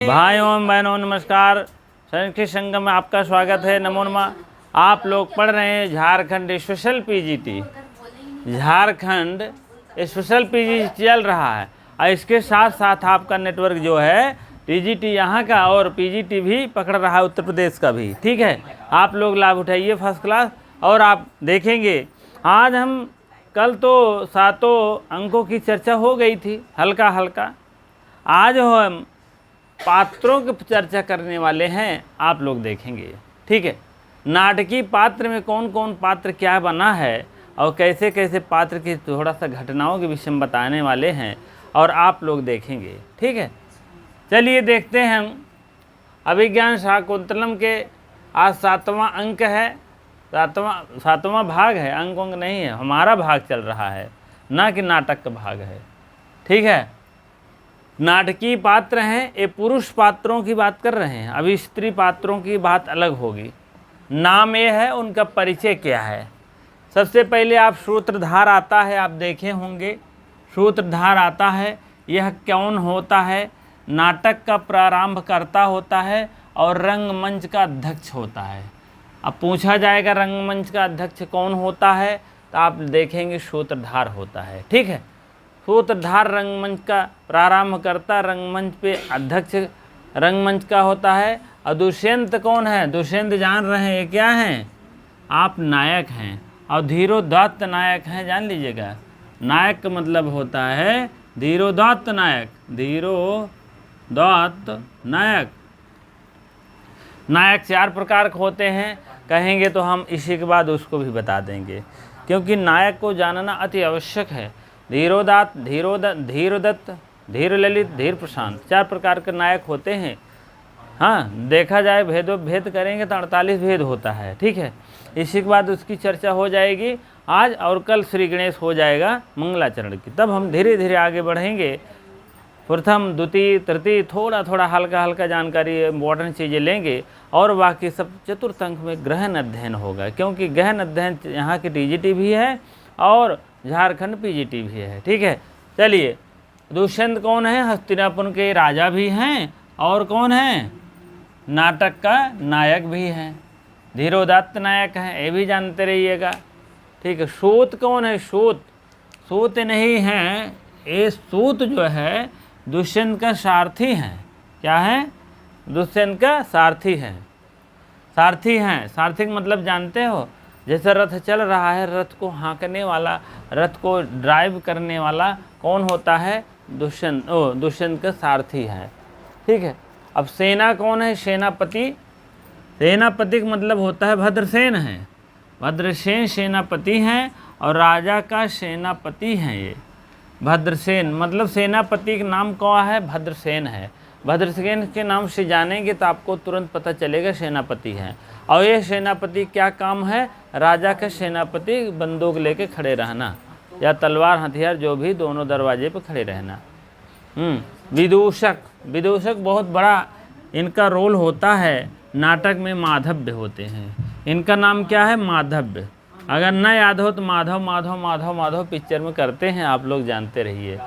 भाइयों एवं बहनों नमस्कार। संस्कृत संगम में आपका स्वागत है। नमो नमः। आप लोग पढ़ रहे हैं Jharkhand special PGT. Jharkhand special PGT चल रहा है और इसके साथ साथ आपका नेटवर्क जो है टीजीटी यहाँ का और पीजीटी भी पकड़ रहा है, उत्तर प्रदेश का भी। ठीक है, आप लोग लाभ उठाइए फर्स्ट क्लास। और आप देखेंगे आज हम कल तो 7 अंकों की चर्चा हो गई थी हल्का हल्का। आज हम पात्रों की चर्चा करने वाले हैं, आप लोग देखेंगे। ठीक है, नाटकीय पात्र में कौन कौन पात्र क्या बना है और कैसे कैसे पात्र की थोड़ा सा घटनाओं के विषय में बताने वाले हैं और आप लोग देखेंगे। ठीक है, चलिए देखते हैं हम अभिज्ञान शाकुंतलम के। आज 7वां अंक है, 7वां भाग है। अंक नहीं है, हमारा भाग चल रहा है, ना कि नाटक का भाग है। ठीक है, नाटकीय पात्र हैं, ये पुरुष पात्रों की बात कर रहे हैं। अभी स्त्री पात्रों की बात अलग होगी। नाम ये है, उनका परिचय क्या है। सबसे पहले आप सूत्रधार आता है, आप देखे होंगे सूत्रधार आता है। यह कौन होता है? नाटक का प्रारंभ करता होता है और रंगमंच का अध्यक्ष होता है। अब पूछा जाएगा रंगमंच का अध्यक्ष कौन होता है, तो आप देखेंगे सूत्रधार होता है। ठीक है, सूत्रधार रंगमंच का प्रारंभ करता, रंगमंच पे अध्यक्ष रंगमंच का होता है। और दुष्यंत कौन है? दुष्यंत जान रहे हैं ये क्या हैं? आप नायक हैं। और धीरोदात्त नायक हैं, जान लीजिएगा। नायक का मतलब होता है धीरोदात्त नायक। धीरोदात्त नायक। नायक 4 प्रकार के होते हैं, कहेंगे तो हम इसी के बाद उसको भी बता देंगे, क्योंकि नायक को जानना अति आवश्यक है। धीरोदात्त, धीरोदत्त, धीरललित, धीर प्रशांत 4 प्रकार के नायक होते हैं। हाँ, देखा जाए भेद करेंगे तो 48 भेद होता है। ठीक है, इसी के बाद उसकी चर्चा हो जाएगी आज, और कल श्री गणेश हो जाएगा मंगलाचरण की। तब हम धीरे धीरे आगे बढ़ेंगे। प्रथम, द्वितीय, तृतीय थोड़ा थोड़ा हल्का हल्का जानकारी, इम्पोर्टेंट चीज़ें लेंगे और बाकी सब चतुर्थ अंक में गहन अध्ययन होगा, क्योंकि गहन अध्ययन यहाँ की टीजीटी भी है और झारखंड पीजीटी भी है। ठीक है, चलिए। दुष्यंत कौन है? हस्तिनापुर के राजा भी हैं और कौन है? नाटक का नायक भी हैं। धीरोदात्त नायक हैं, ये भी जानते रहिएगा। ठीक है, सूत कौन है? सूत नहीं है, ये सूत जो है दुष्यंत का सारथी हैं। क्या है? दुष्यंत का सारथी हैं। सारथी हैं, सारथी का मतलब जानते हो? जैसे रथ चल रहा है, रथ को हाँकने वाला, रथ को ड्राइव करने वाला कौन होता है? दुष्यंत का सारथी है। ठीक है, अब सेना कौन है? सेनापति। सेनापति का मतलब होता है भद्रसेन है। भद्रसेन सेनापति हैं और राजा का सेनापति हैं ये। भद्रसेन मतलब सेनापति का नाम कौन है? भद्रसेन है। भद्रसेन के नाम से जानेंगे तो आपको तुरंत पता चलेगा सेनापति हैं। और ये सेनापति क्या काम है? राजा का सेनापति बंदूक लेके खड़े रहना या तलवार हथियार जो भी, दोनों दरवाजे पे खड़े रहना। विदूषक, विदूषक बहुत बड़ा इनका रोल होता है। नाटक में माधव्य होते हैं। इनका नाम क्या है? माधव्य। अगर न याद हो तो माधव माधव माधव माधव पिक्चर में करते हैं, आप लोग जानते रहिए।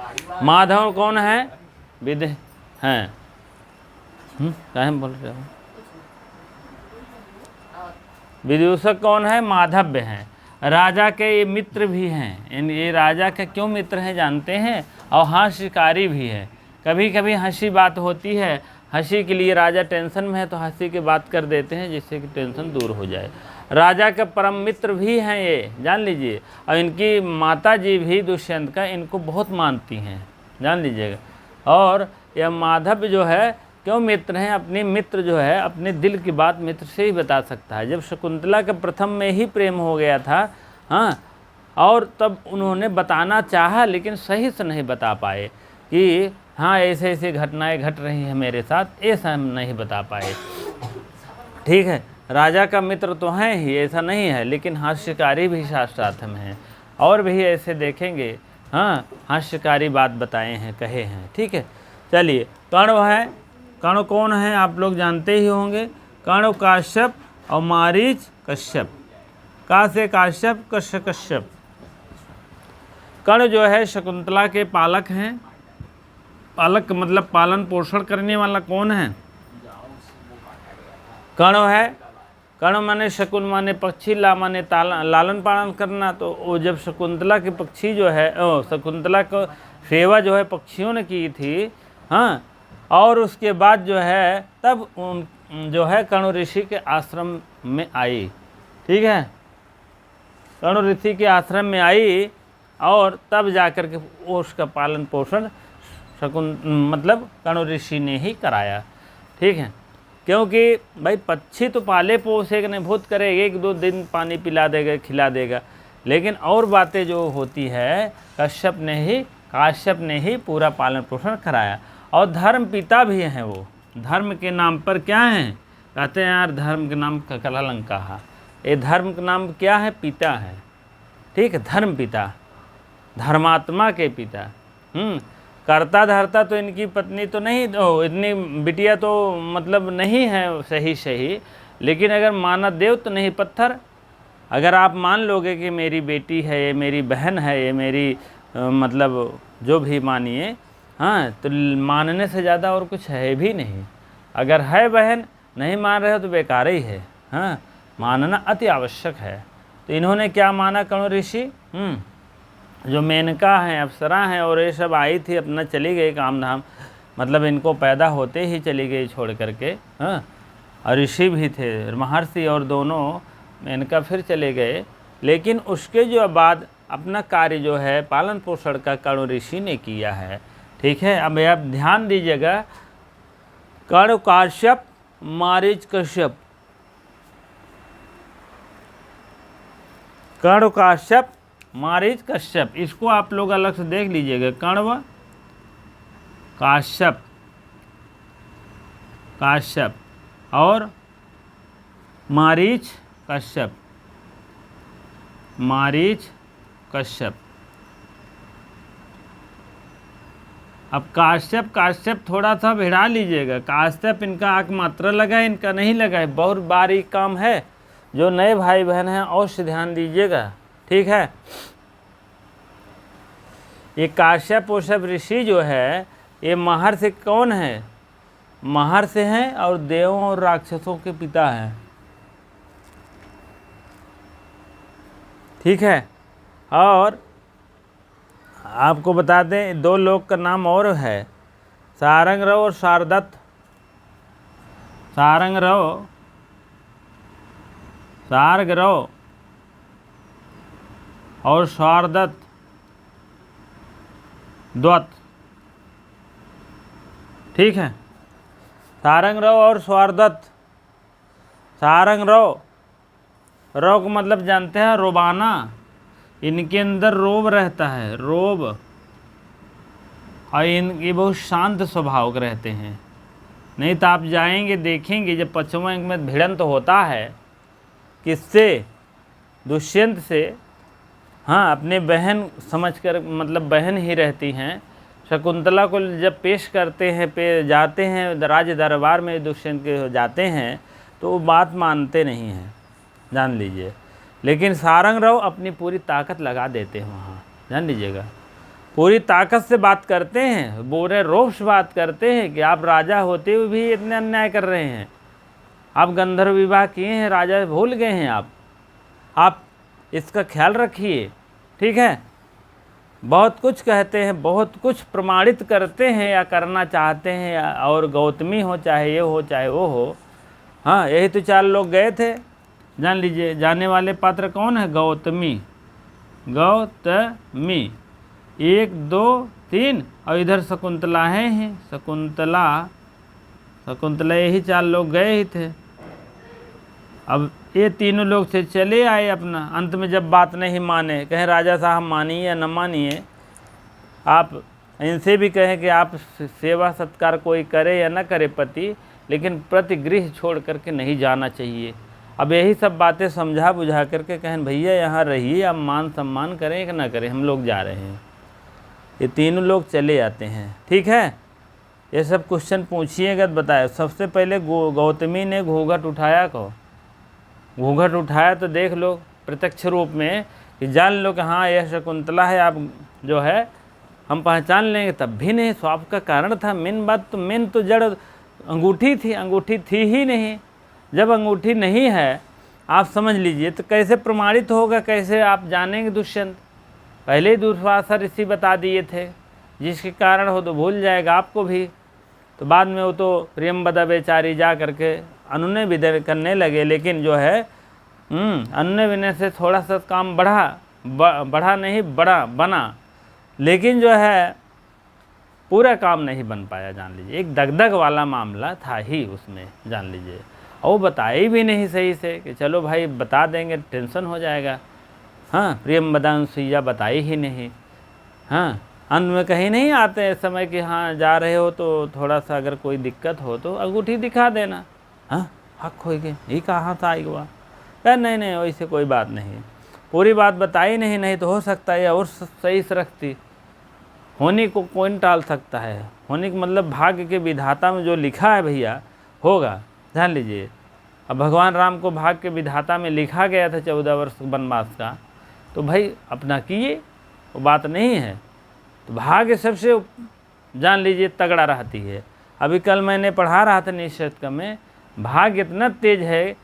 माधव कौन है? विद हैं। क्या बोल रहे हो? विदूषक कौन है? माधव्य हैं। राजा के ये मित्र भी हैं। ये राजा के क्यों मित्र हैं जानते हैं? और हास्यकारी भी है। कभी कभी हंसी बात होती है, हंसी के लिए राजा टेंशन में है तो हंसी की बात कर देते हैं जिससे कि टेंशन दूर हो जाए। राजा के परम मित्र भी हैं ये, जान लीजिए। और इनकी माता जी भी दुष्यंत का इनको बहुत मानती हैं, जान लीजिएगा। और यह माधव जो है क्यों मित्र हैं? अपने मित्र जो है अपने दिल की बात मित्र से ही बता सकता है। जब शकुंतला के प्रथम में ही प्रेम हो गया था, हाँ, और तब उन्होंने बताना चाहा लेकिन सही से नहीं बता पाए कि हाँ ऐसे ऐसे घटनाएं घट रही हैं मेरे साथ, ऐसा हम नहीं बता पाए। ठीक है, राजा का मित्र तो हैं ही, ऐसा नहीं है, लेकिन हास्यकारी भी साथ में हैं। और भी ऐसे देखेंगे, हाँ, हास्यकारी बात बताए हैं, कहे हैं। ठीक है, चलिए। कर्ण है। कर्ण कौन है? आप लोग जानते ही होंगे। कर्ण काश्यप और मारीच कश्यप। का से काश्यप, कश्यप। कर्ण जो है शकुंतला के पालक हैं। पालक मतलब पालन पोषण करने वाला कौन है? कण है। कण माने शकुन माने पक्षी, ला माने लालन पालन करना। तो वो जब शकुंतला के पक्षी जो है शकुंतला को सेवा जो है पक्षियों ने की थी, हाँ, और उसके बाद जो है तब जो है कण्व ऋषि के आश्रम में आई। ठीक है, कण्व ऋषि के आश्रम में आई और तब जाकर के उसका पालन पोषण मतलब कण्व ऋषि ने ही कराया। ठीक है, क्योंकि भाई पक्षी तो पाले पोसे के नहीं भूत करेगा, 1-2 दिन पानी पिला देगा, खिला देगा, लेकिन और बातें जो होती है काश्यप ने ही पूरा पालन पोषण कराया। और धर्म पिता भी हैं वो। धर्म के नाम पर क्या हैं? कहते हैं यार धर्म के नाम कलालंका है। ये धर्म का नाम क्या है? पिता है। ठीक है, धर्म पिता, धर्मात्मा के पिता। करता धरता तो इनकी पत्नी तो नहीं, इतनी बिटिया तो मतलब नहीं है सही, लेकिन अगर माना देव तो नहीं पत्थर। अगर आप मान लोगे कि मेरी बेटी है, ये मेरी बहन है, ये मेरी मतलब जो भी मानिए, हाँ, तो मानने से ज़्यादा और कुछ है भी नहीं। अगर है बहन, नहीं मान रहे हो तो बेकार ही है। हाँ, मानना अति आवश्यक है। तो इन्होंने क्या माना कण्व ऋषि? जो मेनका हैं, अप्सरा हैं और ये सब आई थी, अपना चली गई काम धाम, मतलब इनको पैदा होते ही चली गई छोड़ करके। हाँ, और ऋषि भी थे, महर्षि, और दोनों मेनका फिर चले गए। लेकिन उसके जो बाद अपना कार्य जो है पालन पोषण का कण्व ऋषि ने किया है। ठीक है, अब आप ध्यान दीजिएगा, कण्व काश्यप मारीच कश्यप, कण्व काश्यप मारीच कश्यप, इसको आप लोग अलग से देख लीजिएगा। कण्व काश्यप और मारीच कश्यप। अब काश्यप थोड़ा सा भिड़ा लीजिएगा। काश्यप इनका आंख मात्रा लगा है, इनका नहीं लगा है, बहुत बारीक काम है। जो नए भाई बहन हैं अवश्य ध्यान दीजिएगा। ठीक है, ये काश्यप पोषप ऋषि जो है ये महर्षि कौन है? महर्षि हैं और देवों और राक्षसों के पिता हैं। ठीक है, और आपको बता दें 2 लोग का नाम और है, सारंगरव और शारदत्त। सारंगरव और शारदत्त द्वत। ठीक है, सारंगरव और शारदत्त। सारंगरव को मतलब जानते हैं रोबाना, इनके अंदर रोब रहता है, रोब, और ये बहुत शांत स्वभाव के रहते हैं। नहीं तो आप जाएंगे देखेंगे जब 5वें अंक में भिड़ंत तो होता है, किससे? दुष्यंत से। हाँ, अपने बहन समझकर, मतलब बहन ही रहती हैं। शकुंतला को जब पेश करते हैं, जाते हैं राज दरबार में, दुष्यंत के जाते हैं तो वो बात मानते नहीं हैं, जान लीजिए। लेकिन सारंगरव अपनी पूरी ताकत लगा देते हैं वहाँ, जान लीजिएगा, पूरी ताकत से बात करते हैं, बोरे रोब से बात करते हैं कि आप राजा होते हुए भी इतने अन्याय कर रहे हैं, आप गंधर्व विवाह किए हैं, राजा भूल गए हैं आप इसका ख्याल रखिए। ठीक है, बहुत कुछ कहते हैं, बहुत कुछ प्रमाणित करते हैं या करना चाहते हैं, और गौतमी हो चाहे ये हो चाहे वो हो। हाँ, यही तो 4 लोग गए थे, जान लीजिए। जाने वाले पात्र कौन है? गौतमी 1 2 3 और इधर शकुंतला है ही, शकुंतला यही 4 लोग गए ही थे। अब ये तीनों लोग से चले आए अपना। अंत में जब बात नहीं माने, कहें राजा साहब मानिए या न मानिए, आप इनसे भी कहें कि आप सेवा सत्कार कोई करे या न करे पति, लेकिन प्रतिगृह छोड़ करके नहीं जाना चाहिए। अब यही सब बातें समझा बुझा करके कहें भैया यहाँ रहिए, आप मान सम्मान करें कि ना करें, हम लोग जा रहे हैं। ये तीनों लोग चले आते हैं। ठीक है, ये सब क्वेश्चन पूछिएगा तो बताए। सबसे पहले गौतमी ने घूंघट उठाया, घूंघट उठाया तो देख लो प्रत्यक्ष रूप में कि जान लो कि हाँ यह शकुंतला है, आप जो है हम पहचान लेंगे तब भी नहीं। स्वाप का कारण था। मेन बात तो मेन तो जड़ अंगूठी थी, अंगूठी थी ही नहीं। जब अंगूठी नहीं है आप समझ लीजिए तो कैसे प्रमाणित होगा, कैसे आप जानेंगे दुष्यंत? पहले ही दुर्वासा ऋषि बता दिए थे, जिसके कारण हो तो भूल जाएगा आपको भी। तो बाद में वो तो प्रियंवदा बेचारी जा करके अनुनय विनय करने लगे, लेकिन जो है अनुनय विनय से थोड़ा सा काम बढ़ा नहीं बना, लेकिन जो है पूरा काम नहीं बन पाया। जान लीजिए एक दगदग वाला मामला था ही उसमें, जान लीजिए। और वो बताए भी नहीं सही से कि चलो भाई बता देंगे, टेंशन हो जाएगा। हाँ, प्रियंवदा अनुसुईया बताई ही नहीं। हाँ, अंत में कहीं नहीं आते इस समय कि हाँ जा रहे हो तो थोड़ा सा अगर कोई दिक्कत हो तो अंगूठी दिखा देना। हाँ, हक हो गए, ये कहाँ था आएगा? यार नहीं वैसे कोई बात नहीं, पूरी बात बताई नहीं तो हो सकता है और सही से रखती। होने को कौन टाल सकता है? होने का मतलब भाग्य के विधाता में जो लिखा है भैया होगा, ध्यान लीजिए। अब भगवान राम को भाग्य के विधाता में लिखा गया था 14 वर्ष वनवास का, तो भाई अपना किए, वो बात नहीं है। तो भाग्य सबसे जान लीजिए तगड़ा रहती है। अभी कल मैंने पढ़ा रहा था निश्चित में, भाग्य इतना तेज है,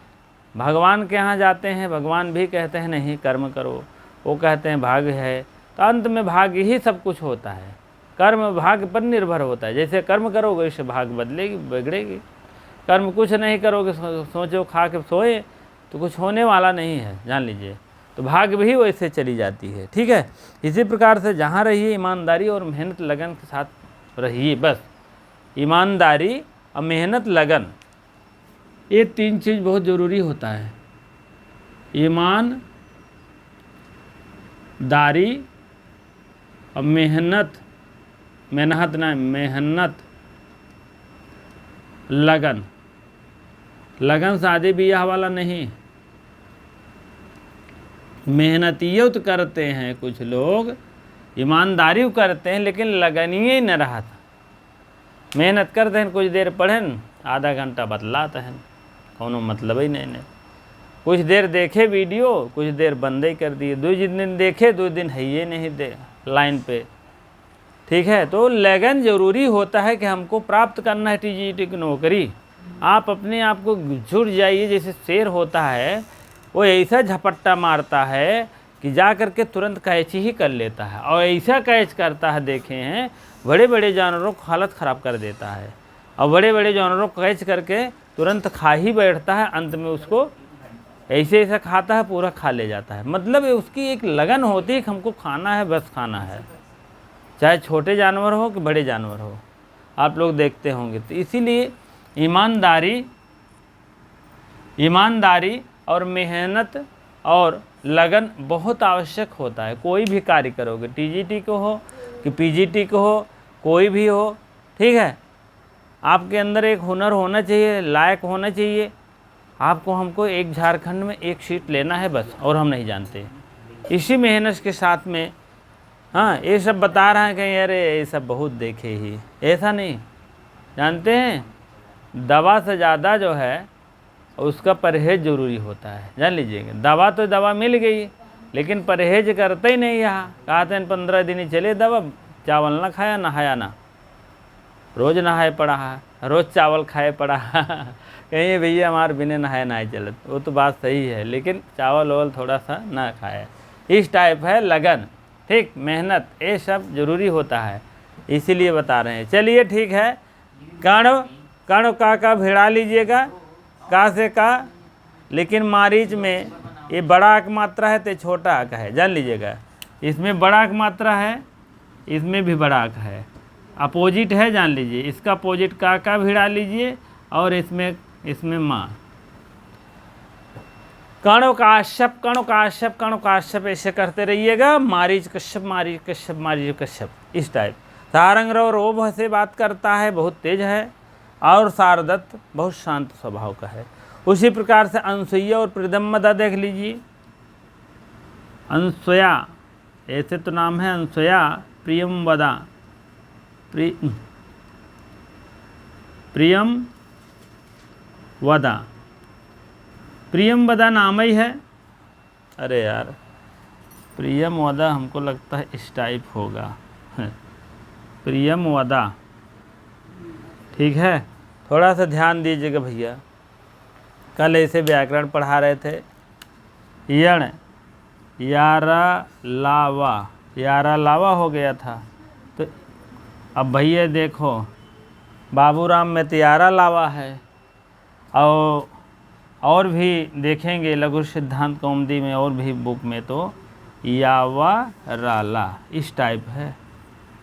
भगवान के यहाँ जाते हैं, भगवान भी कहते हैं नहीं कर्म करो, वो कहते हैं भाग्य है। तो अंत में भाग्य ही सब कुछ होता है। कर्म भाग्य पर निर्भर होता है। जैसे कर्म करोगे वैसे भाग्य बदलेगी बिगड़ेगी। कर्म कुछ नहीं करोगे, सोचो खा के सोए तो कुछ होने वाला नहीं है, जान लीजिए। तो भाग्य भी वैसे चली जाती है। ठीक है, इसी प्रकार से जहाँ रहिए ईमानदारी और मेहनत लगन के साथ रहिए। बस ईमानदारी और मेहनत लगन, ये तीन चीज़ बहुत ज़रूरी होता है। ईमानदारी और मेहनत लगन शादी ब्याह वाला नहीं। मेहनतियत करते हैं कुछ लोग, ईमानदारी करते हैं लेकिन लगनिए न रहा था। मेहनत करते हैं, कुछ देर पढ़ें, आधा घंटा बतलाते हैं, कोनो मतलब ही नहीं। कुछ देर देखे वीडियो, कुछ देर बंद ही कर दिए। 2 दिन देखे, 2 दिन है ये नहीं दे लाइन पे। ठीक है, तो लगन जरूरी होता है कि हमको प्राप्त करना है टीजीटी की नौकरी। आप अपने आप को जुड़ जाइए। जैसे शेर होता है वो ऐसा झपट्टा मारता है कि जा कर के तुरंत कैच ही कर लेता है, और ऐसा कैच करता है, देखे हैं बड़े बड़े जानवरों को हालत ख़राब कर देता है, और बड़े बड़े जानवरों को कैच करके तुरंत खा ही बैठता है। अंत में उसको ऐसे ऐसा खाता है, पूरा खा ले जाता है। मतलब उसकी एक लगन होती है कि हमको खाना है, बस खाना है, चाहे छोटे जानवर हो कि बड़े जानवर हो। आप लोग देखते होंगे। तो इसीलिए ईमानदारी और मेहनत और लगन बहुत आवश्यक होता है। कोई भी कार्य करोगे, टीजीटी को हो कि पीजीटी को हो, कोई भी हो, ठीक है, आपके अंदर एक हुनर होना चाहिए, लायक होना चाहिए। आपको हमको एक झारखंड में एक सीट लेना है बस, और हम नहीं जानते। इसी मेहनत के साथ में हाँ ये सब बता रहे हैं कि अरे ये सब बहुत देखे ही, ऐसा नहीं। जानते हैं दवा से ज़्यादा जो है उसका परहेज ज़रूरी होता है, जान लीजिएगा। दवा तो दवा मिल गई, लेकिन परहेज करते ही नहीं। यहाँ कहते हैं 15 दिन ही चले दवा, चावल ना खाया, नहाया ना, रोज़ नहाए पड़ा है, रोज़ चावल खाए पड़ा है। कहीं भैया हमारे बिना नहाए ना चलत, वो तो बात सही है, लेकिन चावल वावल थोड़ा सा ना खाए। इस टाइप है लगन, ठीक, मेहनत, ये सब जरूरी होता है, इसीलिए बता रहे हैं। चलिए ठीक है। कण का भिड़ा लीजिएगा, का से का, लेकिन मारीच में ये बड़ा अक मात्रा है तो छोटा अक है, जान लीजिएगा। इसमें बड़ा अक मात्रा है, इसमें भी बड़ा अक है, अपोजिट है, जान लीजिए। इसका अपोजिट का भिड़ा लीजिए, और इसमें माँ। कणो काश्यप ऐसे करते रहिएगा। मारीच कश्यप इस टाइप। सारंगरव रोब से बात करता है, बहुत तेज है, और शारदत्त बहुत शांत स्वभाव का है। उसी प्रकार से अनुसुईया और प्रियंवदा देख लीजिए। अनुसुईया ऐसे तो नाम है, अनुसुईया, प्रियंवदा, प्रियंवदा नाम ही है। अरे यार प्रियंवदा हमको लगता है इस टाइप होगा, प्रियम वदा, ठीक है। थोड़ा सा ध्यान दीजिएगा भैया, कल ऐसे व्याकरण पढ़ा रहे थे। यण यारा लावा, यारा लावा हो गया था, तो अब भैया देखो बाबूराम में तो यारा लावा है, और भी देखेंगे लघु सिद्धांत कौमुदी में और भी बुक में तो यावा राला इस टाइप है।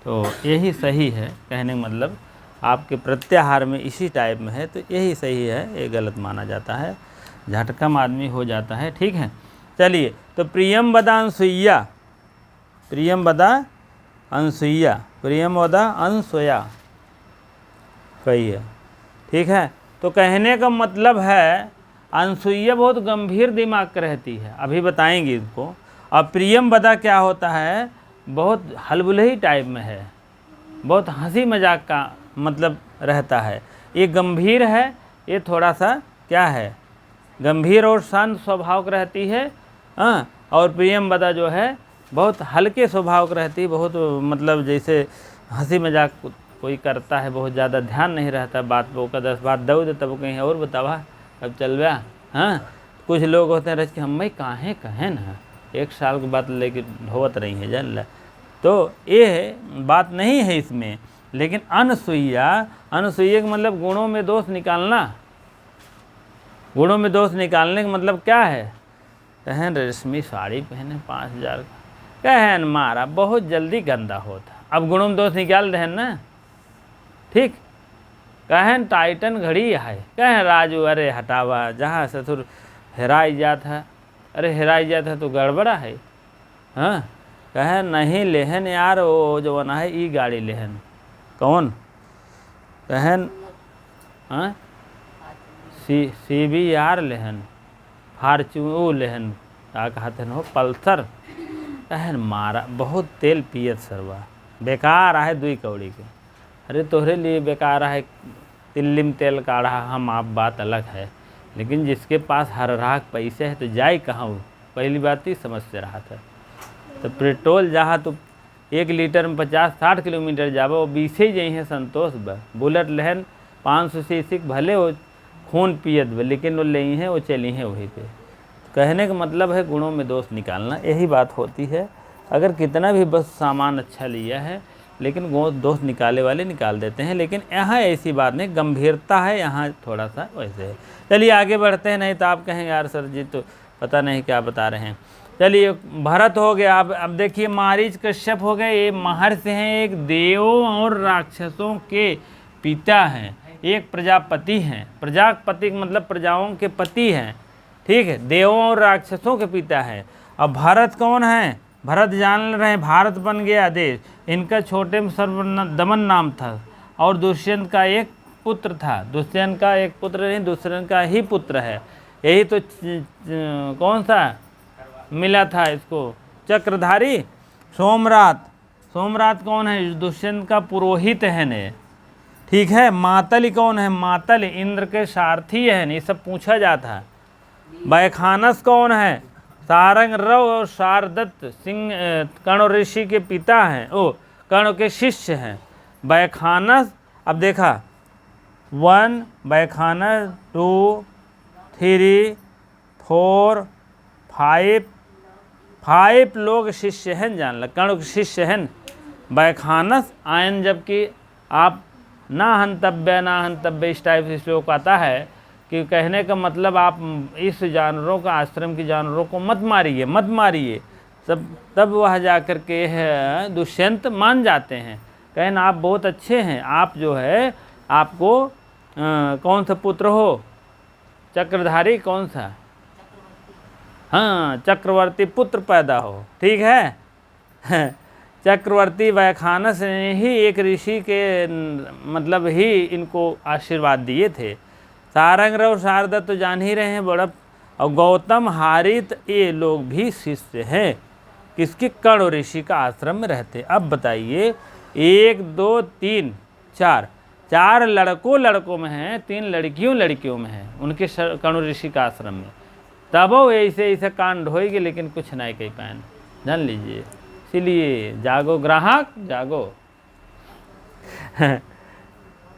तो यही सही है, कहने का मतलब आपके प्रत्याहार में इसी टाइप में है, तो यही सही है, ये गलत माना जाता है, झटकम आदमी हो जाता है, ठीक है। चलिए, तो प्रियम वदा अनसुईया, प्रियम वदा अनसुईया, प्रियम वदा अनसुया कही है, ठीक है। तो कहने का मतलब है अनसुईया बहुत गंभीर दिमाग की रहती है, अभी बताएंगे इसको। और प्रियम वदा क्या होता है, बहुत हलबुलही टाइप में है, बहुत हंसी मजाक का मतलब रहता है। ये गंभीर है, ये थोड़ा सा क्या है, गंभीर और शांत स्वभाव की रहती है। और प्रियम वदा जो है बहुत हल्के स्वभाव की रहती है, बहुत मतलब जैसे हंसी मजाक कोई करता है, बहुत ज़्यादा ध्यान नहीं रहता बात पे, वो का 10 बात दऊ दे तब कहीं और बतावा अब चल गया। हाँ, कुछ लोग होते हैं रच के हम काहे कहें ना, 1 साल की बात लेके ढोवत रही है, जान ला। तो ये बात नहीं है इसमें। लेकिन अनसुईया, अनसुईया का मतलब गुणों में दोष निकालना, गुणों में दोष निकालने का मतलब क्या है, कहें रेशमी साड़ी पहने 5000 का, कहें मारा बहुत जल्दी गंदा होता, अब गुणों में दोष निकाल रहे हैं ना, ठीक। कहें टाइटन घड़ी है, कहें राजू अरे हटावा, जहाँ ससुर हेराई जात है, अरे हेराई जात है तो गड़बड़ा है। हाँ, कहें नहीं लेहन यार, वो जो बना है ई गाड़ी लेहन, कौन कहें हाँ CBR लेहन, फार्चून लेहन, क्या कहते हैं हो पल्सर, कहें मारा बहुत तेल पियत सरवा, बेकार है 2 कौड़ी के, अरे तोहरे लिए बेकार है तिल्लिम तेल काढ़ा, हम आप बात अलग है, लेकिन जिसके पास हर राह पैसे है तो जाए कहाँ, पहली बात ही समझ से रहा था। तो पेट्रोल जहाँ तो 1 लीटर में 50-60 किलोमीटर जाबो, वो 20 ही जाइ है संतोष बा। बुलेट लहन 500 cc भले वो खून पियत बा, लेकिन वो ले हैं, वो चली हैं वहीं पे। तो कहने का मतलब है गुणों में दोष निकालना, यही बात होती है। अगर कितना भी बस सामान अच्छा लिया है, लेकिन वो दोष निकाले वाले निकाल देते हैं। लेकिन यहाँ ऐसी बात नहीं, गंभीरता है यहाँ थोड़ा सा वैसे है। चलिए आगे बढ़ते हैं, नहीं तो आप कहेंगे यार सर जी तो पता नहीं क्या बता रहे हैं। चलिए भरत हो गया, अब देखिए मारीच कश्यप हो गए, ये महर्षि हैं, एक देवों और राक्षसों के पिता हैं, एक प्रजापति हैं। प्रजापति मतलब प्रजाओं के पति हैं, ठीक है, देवों और राक्षसों के पिता हैं। अब भरत कौन है, भरत जान रहे हैं, भारत बन गया देश। इनका छोटे में सर्वदमन नाम था, और दुष्यंत का एक पुत्र था, दुष्यंत का एक पुत्र नहीं, दुष्यंत का ही पुत्र है। यही तो कौन सा मिला था इसको, चक्रधारी सोमरात। सोमरात कौन है, दुष्यंत का पुरोहित है ने, ठीक है। मातल कौन है, मातल इंद्र के सारथी है, ये सब पूछा जाता है। बैखानस कौन है, सारंग रव और शारदत्त सिंह कर्ण ऋषि के पिता हैं, ओ कर्ण के शिष्य हैं बैखानस। अब देखा 1 बैखानस 2 3 4 5 लोग शिष्य हैं, जान ल कर्ण के शिष्य हैं बैखानस आयन। जबकि आप ना हंतव्य इस टाइप से श्लोक आता है कि कहने का मतलब आप इस जानवरों का, आश्रम की जानवरों को मत मारिए, मत मारिए, तब वह जाकर के दुष्यंत मान जाते हैं, कहना आप बहुत अच्छे हैं, आप जो है आपको कौन सा पुत्र हो, चक्रधारी कौन सा, हाँ चक्रवर्ती पुत्र पैदा हो, ठीक है। चक्रवर्ती बैखानस ने ही एक ऋषि के मतलब ही इनको आशीर्वाद दिए थे। सारंग और शारदा तो जान ही रहे हैं बड़ा, और गौतम हारित ये लोग भी शिष्य हैं किसके, कर्ण ऋषि का आश्रम में रहते। अब बताइए 1 2 3 4 लड़कों में हैं, 3 लड़कियों में हैं उनके कर्ण ऋषि का आश्रम में। तब वो ऐसे कांड होएगी, लेकिन कुछ नहीं कह पाए, जान लीजिए। इसीलिए जागो ग्राहक जागो,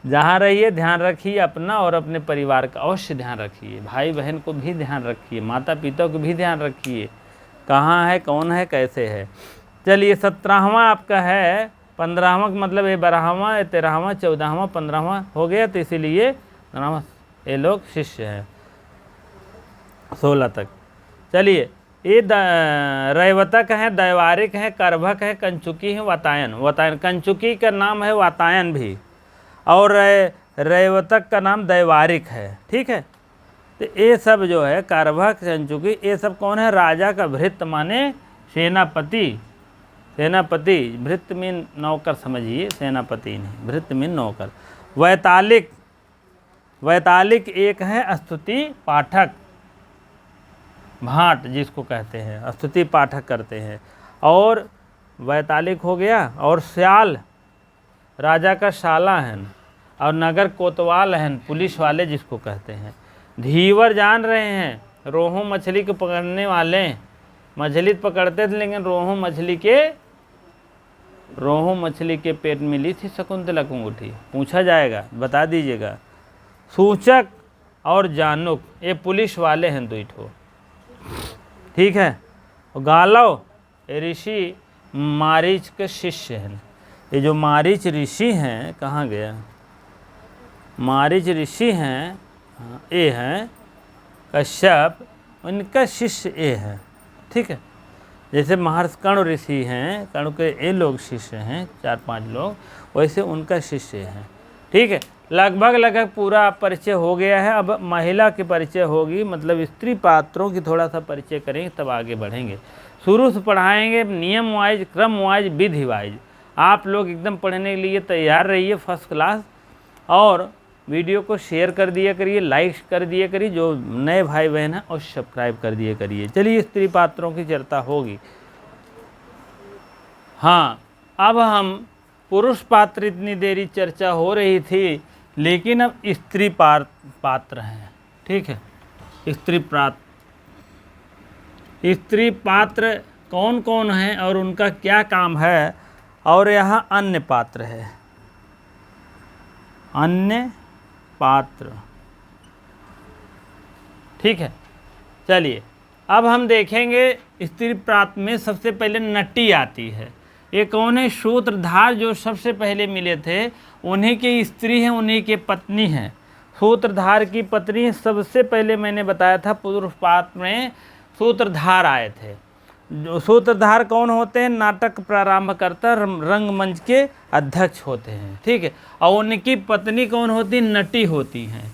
जहाँ रहिए ध्यान रखिए अपना और अपने परिवार का अवश्य ध्यान रखिए, भाई बहन को भी ध्यान रखिए, माता पिता को भी ध्यान रखिए, कहाँ है, कौन है, कैसे है। चलिए 17वां आपका है, 15वां का मतलब ये 12वां, 13वां, 14वां, 15वां हो गया, तो इसीलिए 15वां ये लोग शिष्य हैं 16 तक। चलिए ये रैवतक है, दैवारिक है, करभक है, कंचुकी है, वातायन। वातायन कंचुकी का नाम है वातायन भी, और रैवतक का नाम दैवारिक है। ठीक है, तो ये सब जो है करभक, कंचुकी, ये सब कौन है? राजा का भृत्य माने सेनापति। सेनापति, भृत्य मीन नौकर समझिए, सेनापति नहीं, भृत्य मीन नौकर। वैतालिक, वैतालिक एक है स्तुति पाठक, भाट जिसको कहते हैं, स्तुति पाठक करते हैं, और वैतालिक हो गया। और श्याल राजा का शाला है, और नगर कोतवाल हैं, पुलिस वाले जिसको कहते हैं। धीवर जान रहे हैं, रोहू मछली को पकड़ने वाले, मछली पकड़ते थे लेकिन रोहू मछली के पेट में मिली थी शकुंतला को अंगूठी, पूछा जाएगा, बता दीजिएगा। सूचक और जानुक ये पुलिस वाले हैं, दो ठो। ठीक है, गालव ऋषि मारीच के शिष्य हैं। ये जो मारीच ऋषि हैं, कहाँ गया? मारीच ऋषि हैं, ये हैं कश्यप, उनका शिष्य ये है। ठीक है, जैसे महर्षि कर्ण ऋषि हैं, कर्ण के ये लोग शिष्य हैं 4-5 लोग, वैसे उनका शिष्य हैं। ठीक है, लगभग पूरा परिचय हो गया है। अब महिला की परिचय होगी, मतलब स्त्री पात्रों की थोड़ा सा परिचय करेंगे, तब आगे बढ़ेंगे। शुरू से पढ़ाएंगे नियम वाइज, क्रम वाइज, विधि वाइज। आप लोग एकदम पढ़ने के लिए तैयार रहिए, फर्स्ट क्लास। और वीडियो को शेयर कर दिया करिए, लाइक कर दिया करिए, जो नए भाई बहन हैं, और सब्सक्राइब कर दिया करिए। चलिए स्त्री पात्रों की चर्चा होगी। हाँ, अब हम पुरुष पात्र, इतनी देरी चर्चा हो रही थी, लेकिन अब स्त्री पात्र हैं। ठीक है, स्त्री पात्र कौन कौन हैं और उनका क्या काम है। और यहाँ अन्य पात्र है, अन्य पात्र। ठीक है, चलिए अब हम देखेंगे स्त्री पात्र में सबसे पहले नटी आती है। ये कौन है? सूत्रधार, जो सबसे पहले मिले थे, उन्हीं की स्त्री हैं, उन्हीं के पत्नी हैं। सूत्रधार की पत्नी सबसे पहले मैंने बताया था, पुरुष पात्र में सूत्रधार आए थे। जो सूत्रधार कौन होते हैं? नाटक प्रारंभ करता रंगमंच के अध्यक्ष होते हैं। ठीक है, और उनकी पत्नी कौन होती है? नटी होती हैं।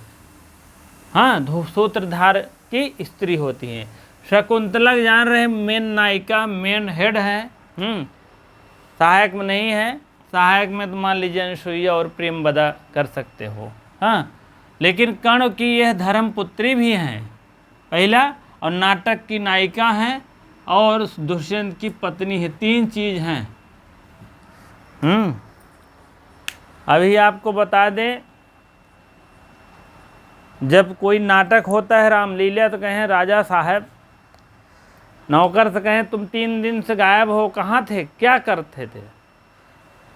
हाँ, सूत्रधार की स्त्री होती हैं। शकुंतला जान रहे हैं, मेन नायिका, मेन हेड है। सहायक में नहीं है, सहायक में तो मान लीजिए अनुसुईया और प्रेमवदा कर सकते हो। हाँ, लेकिन कर्ण की यह धर्मपुत्री भी हैं पहला, और नाटक की नायिका हैं, और दुष्यंत की पत्नी है। 3 चीज हैं। अभी आपको बता दें, जब कोई नाटक होता है रामलीला, तो कहें राजा साहब, नौकर से कहें तुम 3 दिन से गायब हो, कहाँ थे, क्या करते थे?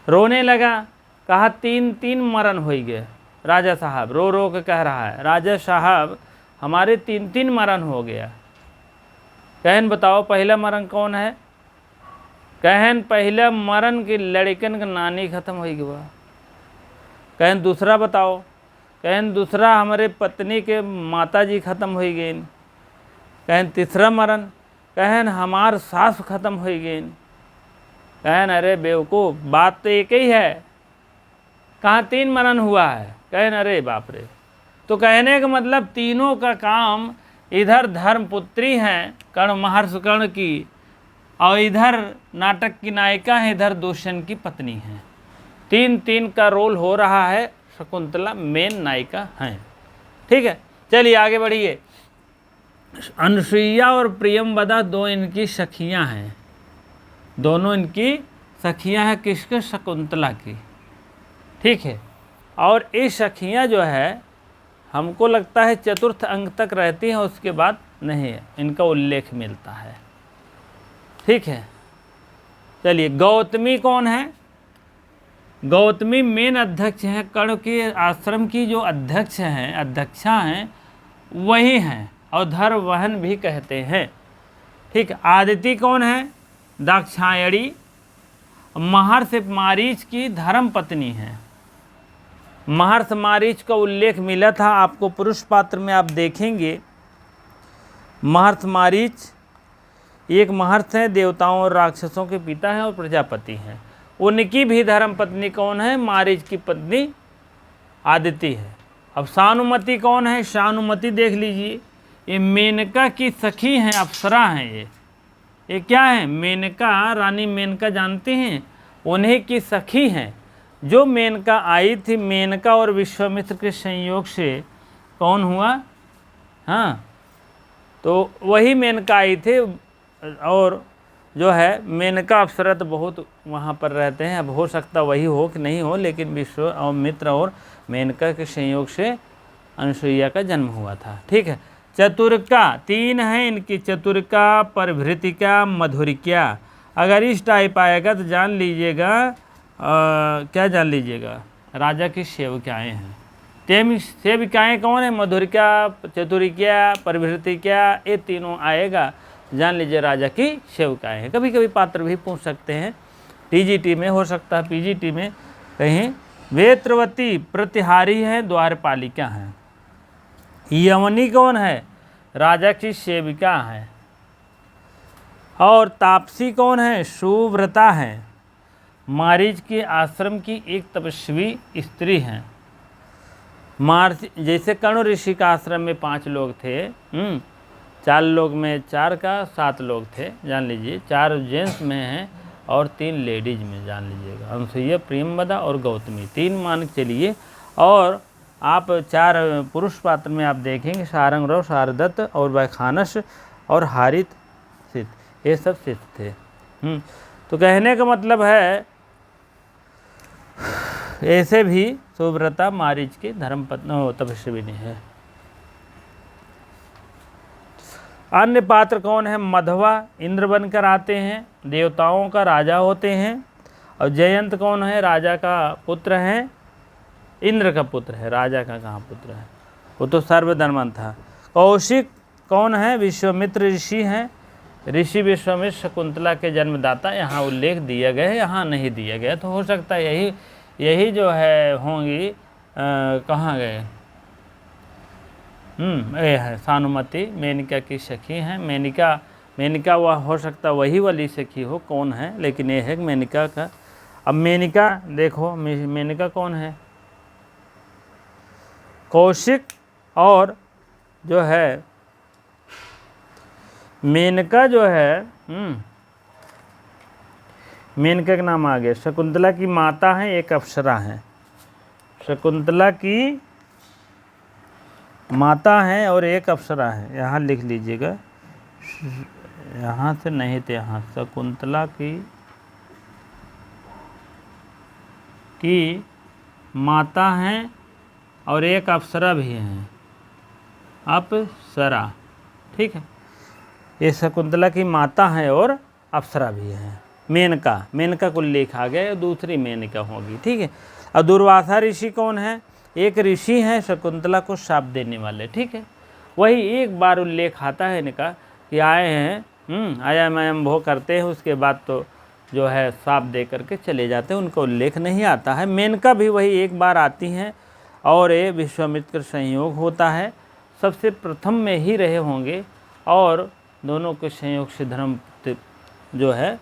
रोने लगा, कहा 3 मरण हो गए। राजा साहब रो रो के कह रहा है, राजा साहब हमारे 3 मरण हो गया। कहन बताओ पहला मरण कौन है? कहन पहला मरण की लड़कन का नानी खत्म हो गया। कहन दूसरा बताओ? कहन दूसरा हमारे पत्नी के माता जी खत्म हो गई। कहन तीसरा मरण? कहन हमार सास खत्म हो गई। कहन अरे बेवकूफ़, बात तो एक ही है, कहाँ 3 मरण हुआ है? कहन अरे बाप रे। तो कहने का मतलब तीनों का काम, इधर धर्मपुत्री हैं कर्ण, महर्षि कर्ण की, और इधर नाटक की नायिका है, इधर दुष्यंत की पत्नी है। 3 का रोल हो रहा है। शकुंतला मेन नायिका हैं। ठीक है, चलिए आगे बढ़िए। अनुसुईया और प्रियमवदा 2 इनकी सखियां हैं। दोनों इनकी सखियां हैं, किसके? शकुंतला की। ठीक है, और ये सखियां जो है, हमको लगता है 4th अंक तक रहती हैं, उसके बाद नहीं इनका उल्लेख मिलता है। ठीक है, चलिए गौतमी कौन है? गौतमी मेन अध्यक्ष हैं, कर्ण के आश्रम की जो अध्यक्ष हैं, अध्यक्षा हैं वही हैं, और धर्मवहन भी कहते हैं। ठीक। आदिति कौन है? दाक्षायणी महर्षि मारीच की धर्म पत्नी है। महर्षि मारीच का उल्लेख मिला था आपको पुरुष पात्र में, आप देखेंगे महर्षि मारीच एक महर्षि है, देवताओं और राक्षसों के पिता हैं और प्रजापति हैं। उनकी भी धर्म पत्नी कौन है? मारीच की पत्नी आदिति है। अब सानुमति कौन है? सानुमति देख लीजिए, ये मेनका की सखी हैं, अप्सरा हैं। ये क्या है? मेनका, रानी मेनका जानते हैं, उन्हीं की सखी हैं। जो मेनका आई थी, मेनका और विश्वामित्र के संयोग से कौन हुआ? हाँ, तो वही मेनका आई थे। और जो है मेनका अप्सरा तो बहुत वहाँ पर रहते हैं, अब हो सकता वही हो कि नहीं हो, लेकिन विश्वामित्र और मेनका के संयोग से अनुसुईया का जन्म हुआ था। ठीक है। चतुरिका 3 हैं इनकी, चतुरिका, परभृतिका, मधुरिका। अगर इस टाइप आएगा तो जान लीजिएगा क्या जान लीजिएगा? राजा की सेविकाएँ हैं। सेविकाएँ कौन है? मधुरिका, चतुरिका, परभृतिका, ये तीनों आएगा, जान लीजिए राजा की सेविकाएँ हैं। कभी कभी पात्र भी पूछ सकते हैं, टीजीटी में हो सकता है, पीजीटी में कहीं। वेत्रवती प्रतिहारी हैं, द्वारपालिका हैं। यवनी कौन है? राजा की सेविका है। और तापसी कौन है? सुव्रता है, मारीच के आश्रम की एक तपस्वी स्त्री हैं। जैसे कर्ण ऋषि का आश्रम में 5 लोग थे, 4 लोग में 4 का 7 लोग थे, जान लीजिए। 4 जेंट्स में हैं और 3 लेडीज में, जान लीजिएगा। अनुसुईया, प्रियंवदा और गौतमी, 3 मान के चलिए। और आप 4 पुरुष पात्र में आप देखेंगे, सारंगरव, शारदत्त और वैखानस और हारित सिद्ध, ये सब सिद्ध थे। तो कहने का मतलब है ऐसे भी सुव्रता मारीच की धर्मपत्नी तपस्विनी है। अन्य पात्र कौन है? मधवा इंद्र बनकर आते हैं, देवताओं का राजा होते हैं। और जयंत कौन है? राजा का पुत्र है, इंद्र का पुत्र है, राजा का कहाँ पुत्र है? वो तो सर्वधर्मन था। कौशिक कौन है? विश्वामित्र ऋषि हैं। ऋषि विश्वामित्र शकुंतला के जन्मदाता, यहाँ उल्लेख दिया गया है, यहाँ नहीं दिया गया, तो हो सकता है यही जो है होंगी। कहाँ गए? ये है सानुमति, मेनका की सखी हैं। मेनका वह हो सकता वही वाली सखी हो, कौन है, लेकिन ये है मेनका का। अब मेनका देखो, मेनका कौन है? कौशिक और जो है मेनका जो है, मेनका का नाम आ गया। शकुंतला की माता है, एक अप्सरा है। शकुंतला की माता है और एक अप्सरा है, यहाँ लिख लीजिएगा, यहाँ से नहीं थे, यहाँ शकुंतला की माता हैं और एक अप्सरा भी हैं, अप्सरा। ठीक है, ये शकुंतला की माता है और अप्सरा भी हैं। मेनका को उल्लेख आ गया, दूसरी मेनका होगी। ठीक है। और दुर्वासा ऋषि कौन है? एक ऋषि हैं शकुंतला को शाप देने वाले। ठीक है, वही एक बार उल्लेख आता है इनका कि आए हैं, आयाम भोग करते हैं, उसके बाद तो जो है शाप दे करके चले जाते हैं, उनका उल्लेख नहीं आता है। मेनका भी वही एक बार आती हैं और ये विश्वामित्र संयोग होता है, सबसे प्रथम में ही रहे होंगे, और दोनों के संयोग से धर्म जो है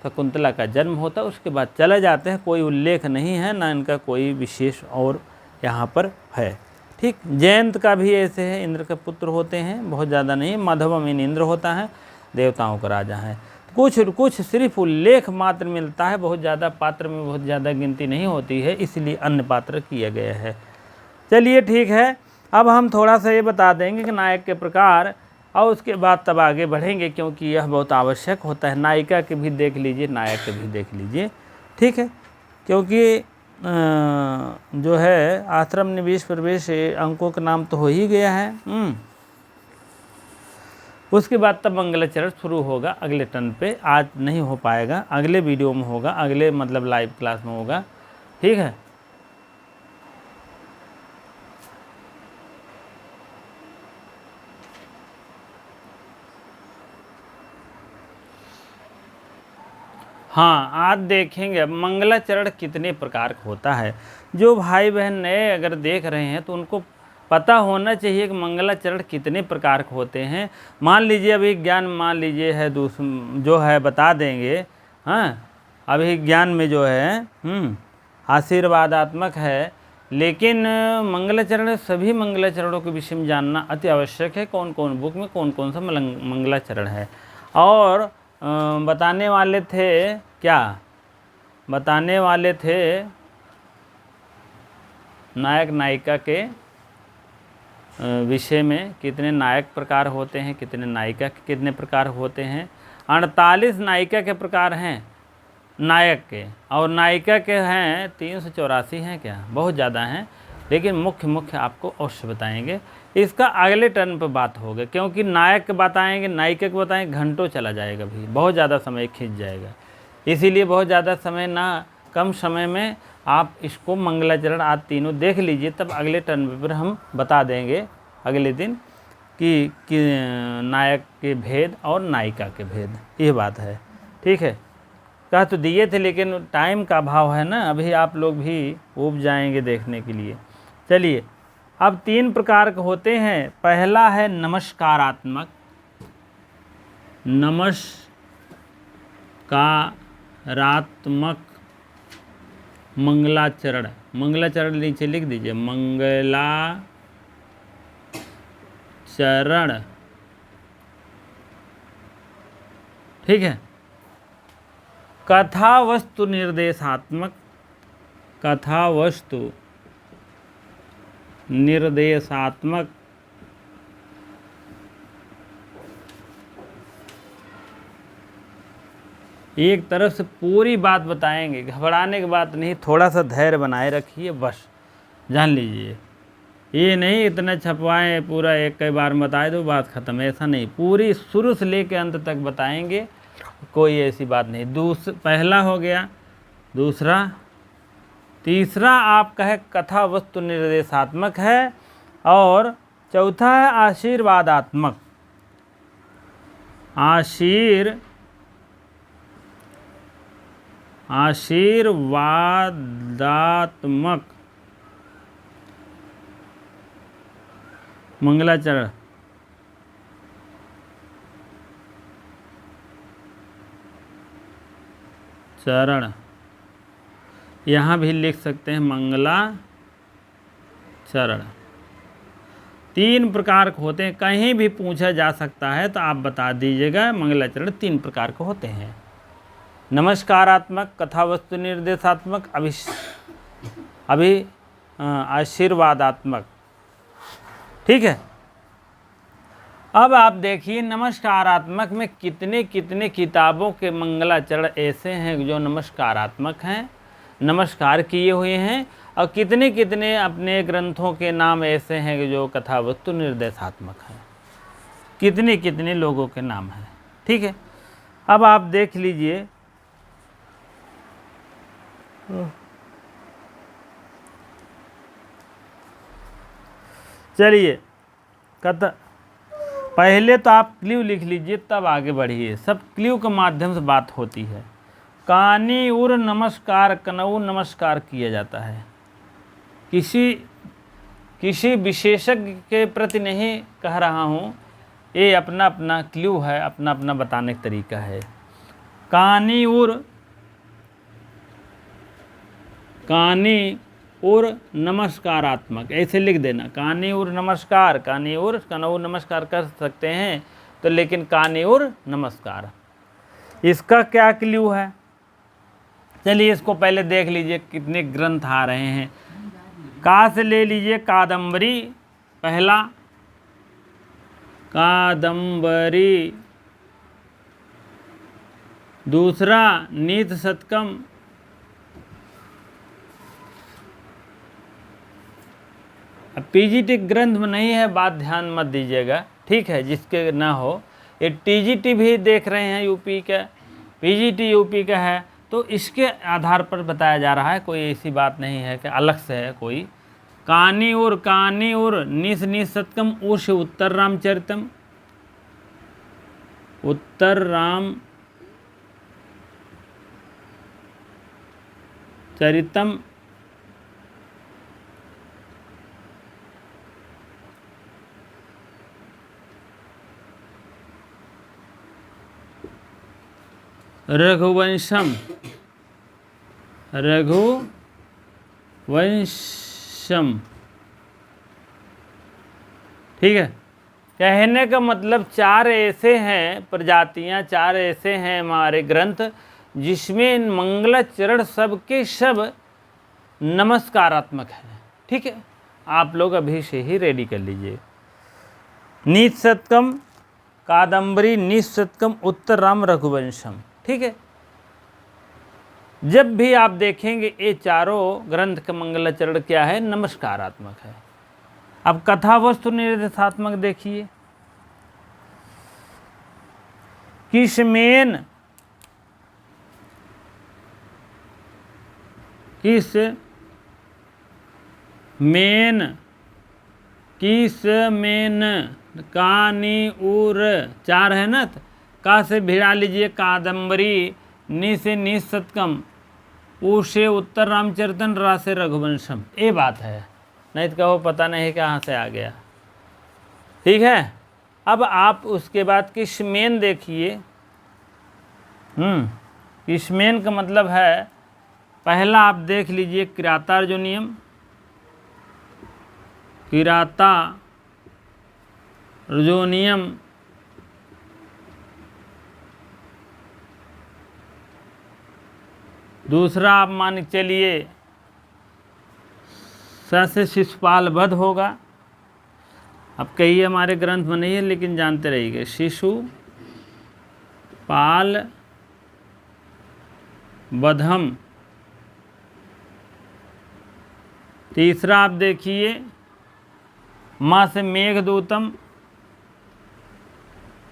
शकुंतला का जन्म होता है, उसके बाद चले जाते हैं। कोई उल्लेख नहीं है, ना इनका कोई विशेष और यहाँ पर है। ठीक। जयंत का भी ऐसे है, इंद्र के पुत्र होते हैं, बहुत ज़्यादा नहीं। माधव में इंद्र होता है, देवताओं का राजा है। कुछ सिर्फ उल्लेख मात्र मिलता है, बहुत ज़्यादा पात्र में बहुत ज़्यादा गिनती नहीं होती है, इसलिए अन्य पात्र किया गया है। चलिए ठीक है, अब हम थोड़ा सा ये बता देंगे कि नायक के प्रकार, और उसके बाद तब आगे बढ़ेंगे, क्योंकि यह बहुत आवश्यक होता है। नायिका के भी देख लीजिए, नायक के भी देख लीजिए। ठीक है, क्योंकि जो है आश्रम निवेश प्रवेश अंकों का नाम तो हो ही गया है। उसके बाद तब मंगलाचरण शुरू होगा अगले टर्न पे। आज नहीं हो पाएगा, अगले वीडियो में होगा, अगले मतलब लाइव क्लास में होगा। ठीक है। हाँ, आज देखेंगे अब मंगलाचरण कितने प्रकार का होता है। जो भाई बहन नए अगर देख रहे हैं तो उनको पता होना चाहिए कि मंगलाचरण कितने प्रकार के होते हैं। मान लीजिए अभी ज्ञान मान लीजिए है जो है बता देंगे। हाँ, अभी ज्ञान में जो है आशीर्वादात्मक है, लेकिन मंगलाचरण सभी मंगलाचरणों के विषय में जानना अति आवश्यक है। कौन कौन बुक में कौन कौन सा मंगलाचरण है। और बताने वाले थे क्या, बताने वाले थे नायक नायिका के विषय में, कितने नायक प्रकार होते हैं, कितने नायिका के कितने प्रकार होते हैं। 48 नायिका के प्रकार हैं नायक के, और नायिका के हैं 384 हैं क्या, बहुत ज़्यादा हैं, लेकिन मुख्य आपको अवश्य बताएंगे। इसका अगले टर्न पर बात होगा, क्योंकि नायक बताएंगे नायिका को बताएंगे घंटों चला जाएगा भी, बहुत ज़्यादा समय खींच जाएगा। इसीलिए बहुत ज़्यादा समय ना, कम समय में आप इसको मंगलाचरण आज तीनों देख लीजिए, तब अगले टर्न पर हम बता देंगे अगले दिन कि नायक के भेद और नायिका के भेद, ये बात है। ठीक है, कह तो दिए थे लेकिन टाइम का अभाव है ना, अभी आप लोग भी ऊब जाएंगे देखने के लिए। चलिए, अब 3 प्रकार के होते हैं। पहला है नमस्कारात्मक, नमस्कारात्मक मंगलाचरण। मंगलाचरण नीचे लिख दीजिए, मंगलाचरण। ठीक है। कथा वस्तु निर्देशात्मक, कथा वस्तु निर्देशात्मक। एक तरफ से पूरी बात बताएंगे, घबराने की बात नहीं, थोड़ा सा धैर्य बनाए रखिए, बस जान लीजिए। ये नहीं इतना छपवाएं पूरा एक कई बार बताए दो बात ख़त्म, ऐसा नहीं, पूरी शुरू से लेकर अंत तक बताएंगे, कोई ऐसी बात नहीं। पहला हो गया, दूसरा, तीसरा आपका है कथा वस्तु निर्देशात्मक है, और चौथा है आशीर्वादात्मक। आशीर्वादात्मक मंगलाचरण। चरण यहाँ भी लिख सकते हैं मंगलाचरण। 3 प्रकार के होते हैं, कहीं भी पूछा जा सकता है तो आप बता दीजिएगा। मंगलाचरण 3 प्रकार के होते हैं, नमस्कारात्मक, कथा वस्तु निर्देशात्मक, आशीर्वादात्मक। ठीक है। अब आप देखिए नमस्कारात्मक में कितने कितने किताबों के मंगलाचरण ऐसे हैं जो नमस्कारात्मक हैं, नमस्कार किए हुए हैं, और कितने कितने अपने ग्रंथों के नाम ऐसे हैं जो कथा वस्तु निर्देशात्मक हैं, कितने कितने लोगों के नाम हैं। ठीक है, अब आप देख लीजिए, चलिए कथा, पहले तो आप क्ल्यू लिख लीजिए तब आगे बढ़िए, सब क्ल्यू के माध्यम से बात होती है। कानी उर नमस्कार, कनऊ नमस्कार किया जाता है, किसी विशेषज्ञ के प्रति नहीं कह रहा हूँ, ये अपना अपना क्ल्यू है, अपना अपना बताने का तरीका है। कानी उर नमस्कारात्मक ऐसे लिख देना, कानी उर नमस्कार, कानी उर कनऊ नमस्कार कर सकते हैं तो, लेकिन कानी उर नमस्कार, इसका क्या क्ल्यू है। चलिए इसको पहले देख लीजिए कितने ग्रंथ आ रहे हैं। का से ले लीजिए कादम्बरी, पहला कादम्बरी, दूसरा नीत शतकम, अब पीजीटी ग्रंथ में नहीं है, बात ध्यान मत दीजिएगा, ठीक है, जिसके ना हो। ये टीजीटी भी देख रहे हैं यूपी का, पीजीटी यूपी का है, तो इसके आधार पर बताया जा रहा है, कोई ऐसी बात नहीं है कि अलग से है कोई। कानी उर निस निस सतकम उष उत्तर रामचरितम, उत्तर राम चरितम रघुवंशम, रघुवंशम। ठीक है, कहने का मतलब चार ऐसे हैं प्रजातियां, चार ऐसे हैं हमारे ग्रंथ जिसमें मंगलाचरण सब के सब नमस्कारात्मक है। ठीक है, आप लोग अभी से ही रेडी कर लीजिए। नीत शतकम कादम्बरी, नीत शतकम उत्तर राम रघुवंशम। ठीक है, जब भी आप देखेंगे ये चारों ग्रंथ का मंगलाचरण क्या है, नमस्कारात्मक है। अब कथा वस्तु निर्देशात्मक देखिए। किसमेन कानी उर, चार है ना, का से भिड़ा लीजिए कादम्बरी, नी से नी शतकम, ऊ से उत्तर रामचरितम, रा से रघुवंशम। ये बात है, नहीं तो कहो पता नहीं कहाँ से आ गया। ठीक है, अब आप उसके बाद किसमेन देखिए। किसमेन का मतलब है, पहला आप देख लीजिए किरातार्जुनीयम, किरातार्जुनीयम, दूसरा आप मान के चलिए स से शिशुपाल वध होगा। अब कई हमारे ग्रंथ में नहीं है लेकिन जानते रहिए, शिशुपाल वधम। तीसरा आप देखिए माँ से मेघदूतम,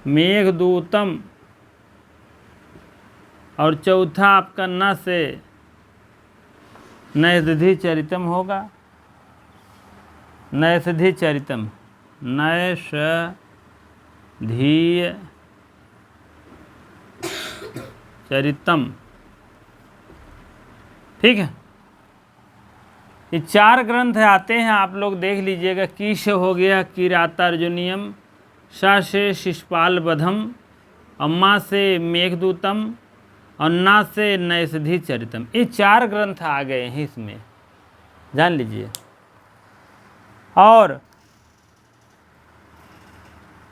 मेघदूतम। और चौथा आपका न से नैषधि चरितम होगा, नैषधि चरितम, नैषधीय चरितम। ठीक है, ये चार ग्रंथ आते हैं, आप लोग देख लीजिएगा। की से हो गया किरातार्जुनीयम, सा से शिशुपाल वधम, अम्मा से मेघदूतम और ना से नैषधि चरितम। ये चार ग्रंथ आ गए हैं इसमें, जान लीजिए। और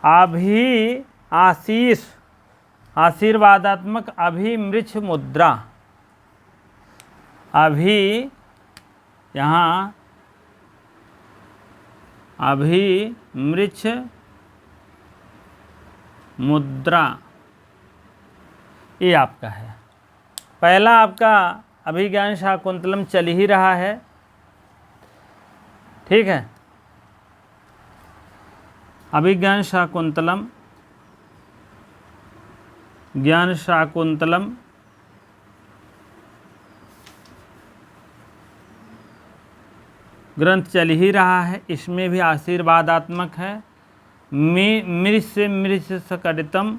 अभी आशीर्वादात्मक अभिमृछ मुद्रा, अभी यहाँ अभिमृछ मुद्रा, ये आपका है। पहला आपका अभिज्ञान शाकुंतलम चल ही रहा है। ठीक है, अभिज्ञान शाकुंतलम, ज्ञान शाकुंतलम, ग्रंथ चल ही रहा है। इसमें भी आशीर्वादात्मक है। मृष से मृष सकटितम,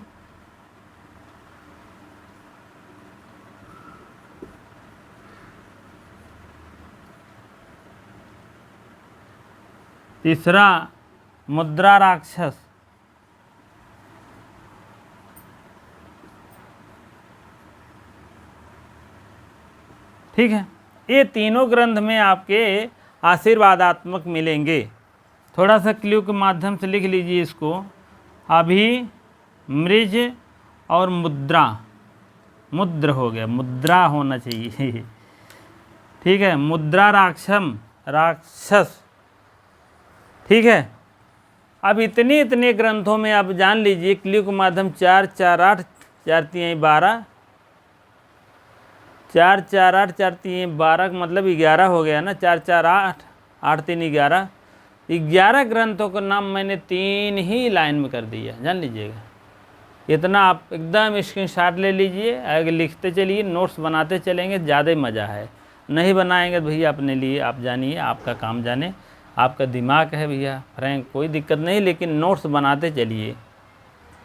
तीसरा मुद्रा राक्षस, ठीक है। ये तीनों ग्रंथ में आपके आशीर्वादात्मक मिलेंगे। थोड़ा सा क्ल्यू के माध्यम से लिख लीजिए इसको। अभी मृज और मुद्रा, मुद्र हो गया, मुद्रा होना चाहिए। ठीक है, मुद्रा राक्षस। ठीक है, अब इतने ग्रंथों में आप जान लीजिए क्ल्यू के माध्यम 4 4 8 4 3 12, 4 4 8 4 3 12 का मतलब 11 हो गया ना। 4 4 8 8 3 11, 11 ग्रंथों का नाम मैंने 3 ही लाइन में कर दिया, जान लीजिएगा। इतना आप एकदम स्क्रीनशॉट ले लीजिए, आगे लिखते चलिए, नोट्स बनाते चलेंगे, ज़्यादा ही मज़ा है। नहीं बनाएंगे तो भैया अपने लिए आप जानिए, आपका काम जाने, आपका दिमाग है भैया फ्रैंक, कोई दिक्कत नहीं, लेकिन नोट्स बनाते चलिए,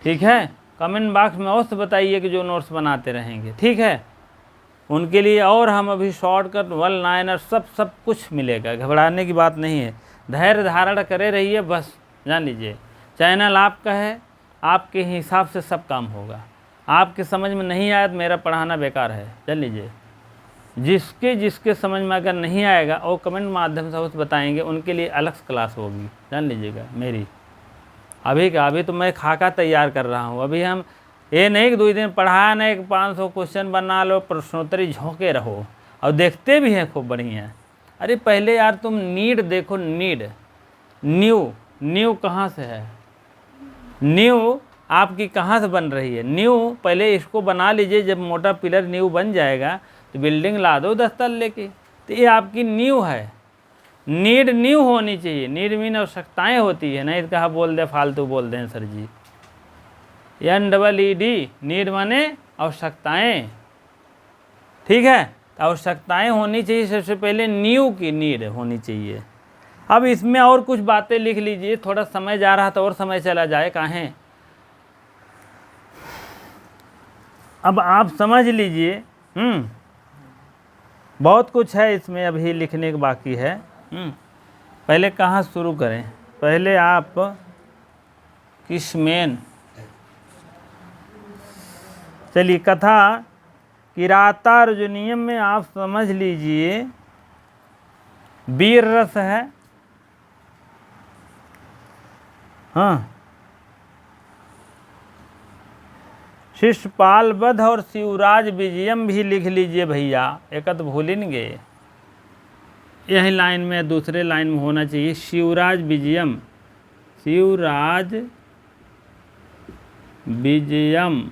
ठीक है। कमेंट बॉक्स में अवश्य बताइए कि जो नोट्स बनाते रहेंगे, ठीक है। उनके लिए और हम अभी शॉर्टकट, वन लाइनर सब कुछ मिलेगा, घबराने की बात नहीं है। धैर्य धारण करे रहिए, बस जान लीजिए चैनल आपका है, आपके हिसाब से सब काम होगा। आपके समझ में नहीं आया तो मेरा पढ़ाना बेकार है, जान लीजिए। जिसके समझ में अगर नहीं आएगा और कमेंट माध्यम से अवश्य बताएंगे, उनके लिए अलग क्लास होगी, जान लीजिएगा मेरी। अभी तो मैं खाका तैयार कर रहा हूँ। अभी हम ये नहीं कि 2 दिन पढ़ा नहीं कि 500 क्वेश्चन बना लो, प्रश्नोत्तरी झोंके रहो, और देखते भी हैं खूब बढ़िया। अरे पहले यार तुम नीड देखो, नीड, न्यू कहाँ से है, न्यू आपकी कहाँ से बन रही है, न्यू पहले इसको बना लीजिए। जब मोटा पिलर न्यू बन जाएगा तो बिल्डिंग ला दो 10 तल्ले की, तो ये आपकी न्यू है। नीड न्यू होनी चाहिए, नीड मीन आवश्यकताएँ होती है, नहीं तो कहा बोल दे फालतू बोल दें सर जी। NEED, नीड माने आवश्यकताएँ, ठीक है। तो आवश्यकताएँ होनी चाहिए, सबसे पहले न्यू की नीड होनी चाहिए। अब इसमें और कुछ बातें लिख लीजिए, थोड़ा समय जा रहा तो और समय चला जाए काहें। अब आप समझ लीजिए, बहुत कुछ है इसमें अभी लिखने के बाकी है। पहले कहाँ शुरू करें, पहले आप किस मेन, चलिए कथा किरातार्जुनीयम में आप समझ लीजिए वीर रस है, हाँ, शिष्यपाल वध और शिवराज विजयम भी लिख लीजिए भैया, एक तो भूलेंगे, यही लाइन में दूसरे लाइन में होना चाहिए, शिवराज विजयम, शिवराज विजयम,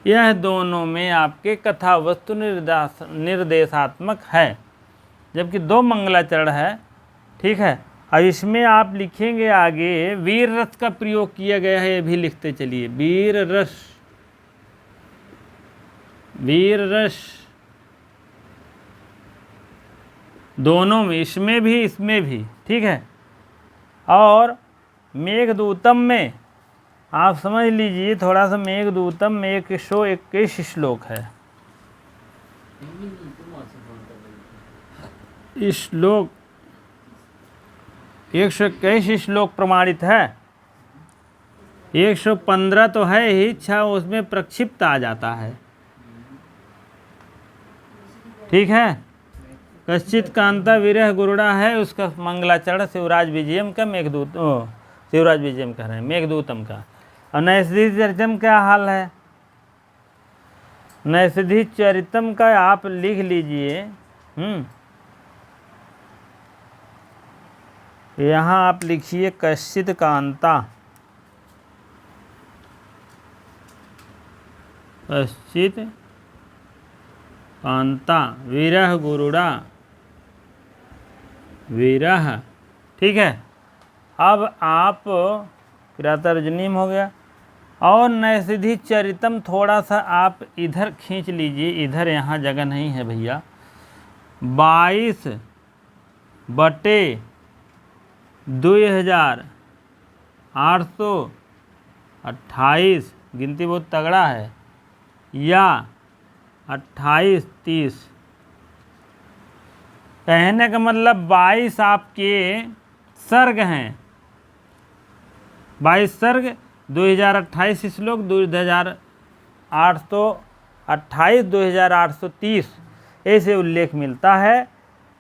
यह दोनों में आपके कथा वस्तु निर्देशात्मक है, जबकि 2 मंगलाचरण है, ठीक है। अब इसमें आप लिखेंगे आगे वीर रस का प्रयोग किया गया है, ये भी लिखते चलिए, वीर रस दोनों में, इसमें भी, ठीक है। और मेघदूतम में आप समझ लीजिए थोड़ा सा, मेघदूतम में 121 श्लोक है, श्लोक 121 श्लोक प्रमाणित है, 115 तो है ही, अच्छा उसमें प्रक्षिप्त आ जाता है, ठीक है। कश्चित कांता विरह गुरुड़ा है उसका मंगलाचरण, शिवराज विजयम का शिवराज विजयम कह रहे हैं, मेघदूतम का। और नैषधि चरितम क्या हाल है, नैषधि चरितम का आप लिख लीजिए, यहाँ आप लिखिए कश्चित कांता, कश्चित कांता विरह गुरुड़ा, विरह, ठीक है। अब आप किरातार्जुनीयम हो गया, और नैषधि चरितम थोड़ा सा आप इधर खींच लीजिए, इधर यहाँ जगह नहीं है भैया, 22/2828, गिनती बहुत तगड़ा है, या 28-30, कहने का मतलब 22 आपके सर्ग हैं, 22 सर्ग, 2028 श्लोक, 2828, 2830 ऐसे उल्लेख मिलता है।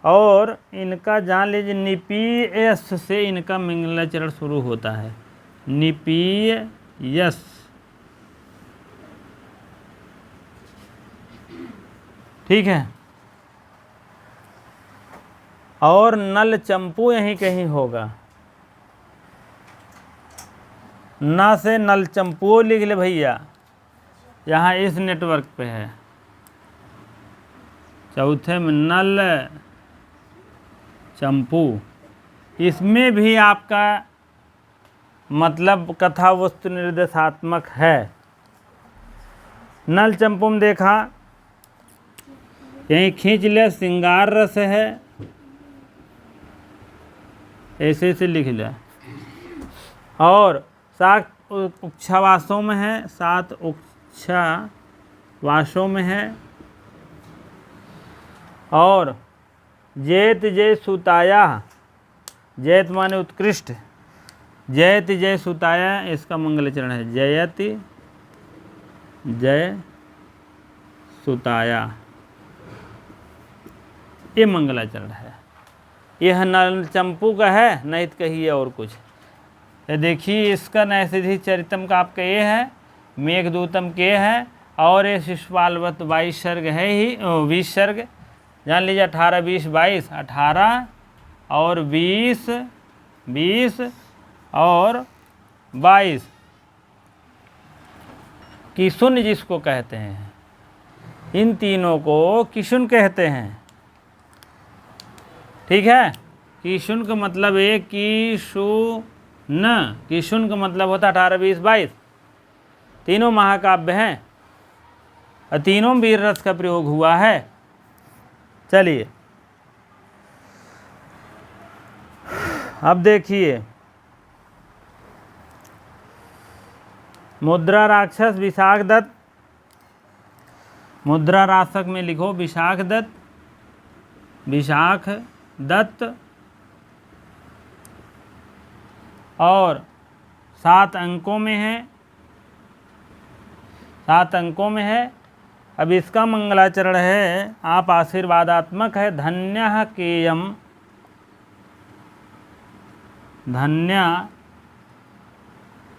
और इनका जान लीजिए निपीयस से इनका मंगलाचरण शुरू होता है, निपीयस, ठीक है। और नल चंपू यहीं कहीं होगा, ना से नल चंपू लिख ले भैया, यहाँ इस नेटवर्क पे है। चौथे में नल चंपू, इसमें भी आपका मतलब कथा वस्तु निर्देशात्मक है। नल चंपुम देखा, यहीं खींच लिया, श्रृंगार रस है, ऐसे ऐसे लिख लिया। और 7 उच्छावासों में है, 7 उच्छावासों में है। और जयत जय सुताया, जयत माने उत्कृष्ट, जयत जय सुताया इसका मंगलाचरण है, जयति जय सुताया, ये मंगलाचरण है। यह नल चंपू का है, नहीं तो कहिए और कुछ। ये देखिए इसका नैषधि चरितम का आपका ये है, मेघदूतम के है, और ये शिशुपालवत 22 सर्ग है ही, 20 सर्ग जान लीजिए, 18 20 22, 18 और 20 20 और 22 किशुन जिसको कहते हैं, इन तीनों को किशुन कहते हैं। ठीक है, किशुन का मतलब है किशुन, किशुन का मतलब होता है 18 20 22। तीनों महाकाव्य हैं और तीनों वीर रस का प्रयोग हुआ है। चलिए अब देखिए, मुद्रा राक्षस विशाख दत्त, मुद्रा राक्षस में लिखो विशाख दत्त, विशाख दत्त, और 7 अंकों में है, 7 अंकों में है। अब इसका मंगलाचरण है, आप आशीर्वादात्मक है, धन्यः केयम, धन्य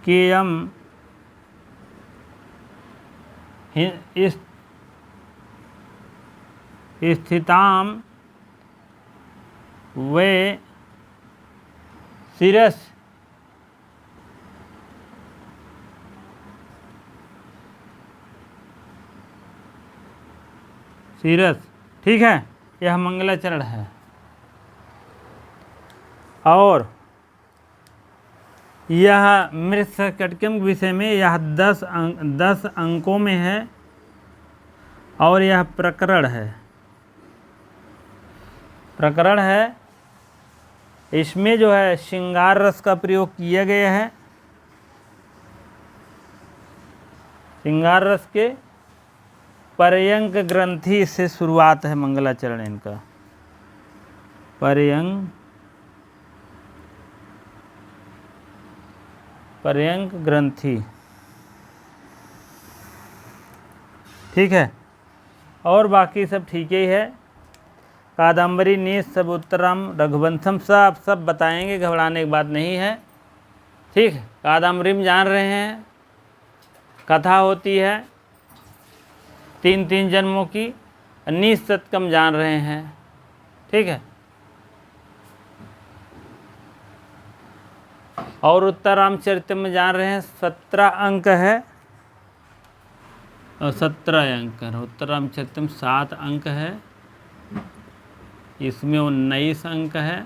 केयम इस स्थिताम वे शिरस, शिरस। ठीक है, यह मंगलाचरण है। और यह मृत कटकम विषय में यह 10 अंकों में है, और यह प्रकरण है, प्रकरण है। इसमें जो है श्रृंगार रस का प्रयोग किया गया है। श्रृंगार रस के पर्यंक ग्रंथि से शुरुआत है मंगलाचरण इनका, पर्यंक ग्रंथि। ठीक है, और बाकी सब ठीक ही है। कादम्बरी नीस सब उत्तरम रघुवंशम सब बताएंगे, घबराने की बात नहीं है। ठीक है, कादम्बरी में जान रहे हैं कथा होती है 3 जन्मों की, नीस शतकम जान रहे हैं। ठीक है, और उत्तर रामचरित्र में जान रहे हैं 17 अंक है, और 17 अंक है। उत्तर रामचरित्र में 7 अंक है, इसमें 19 अंक है।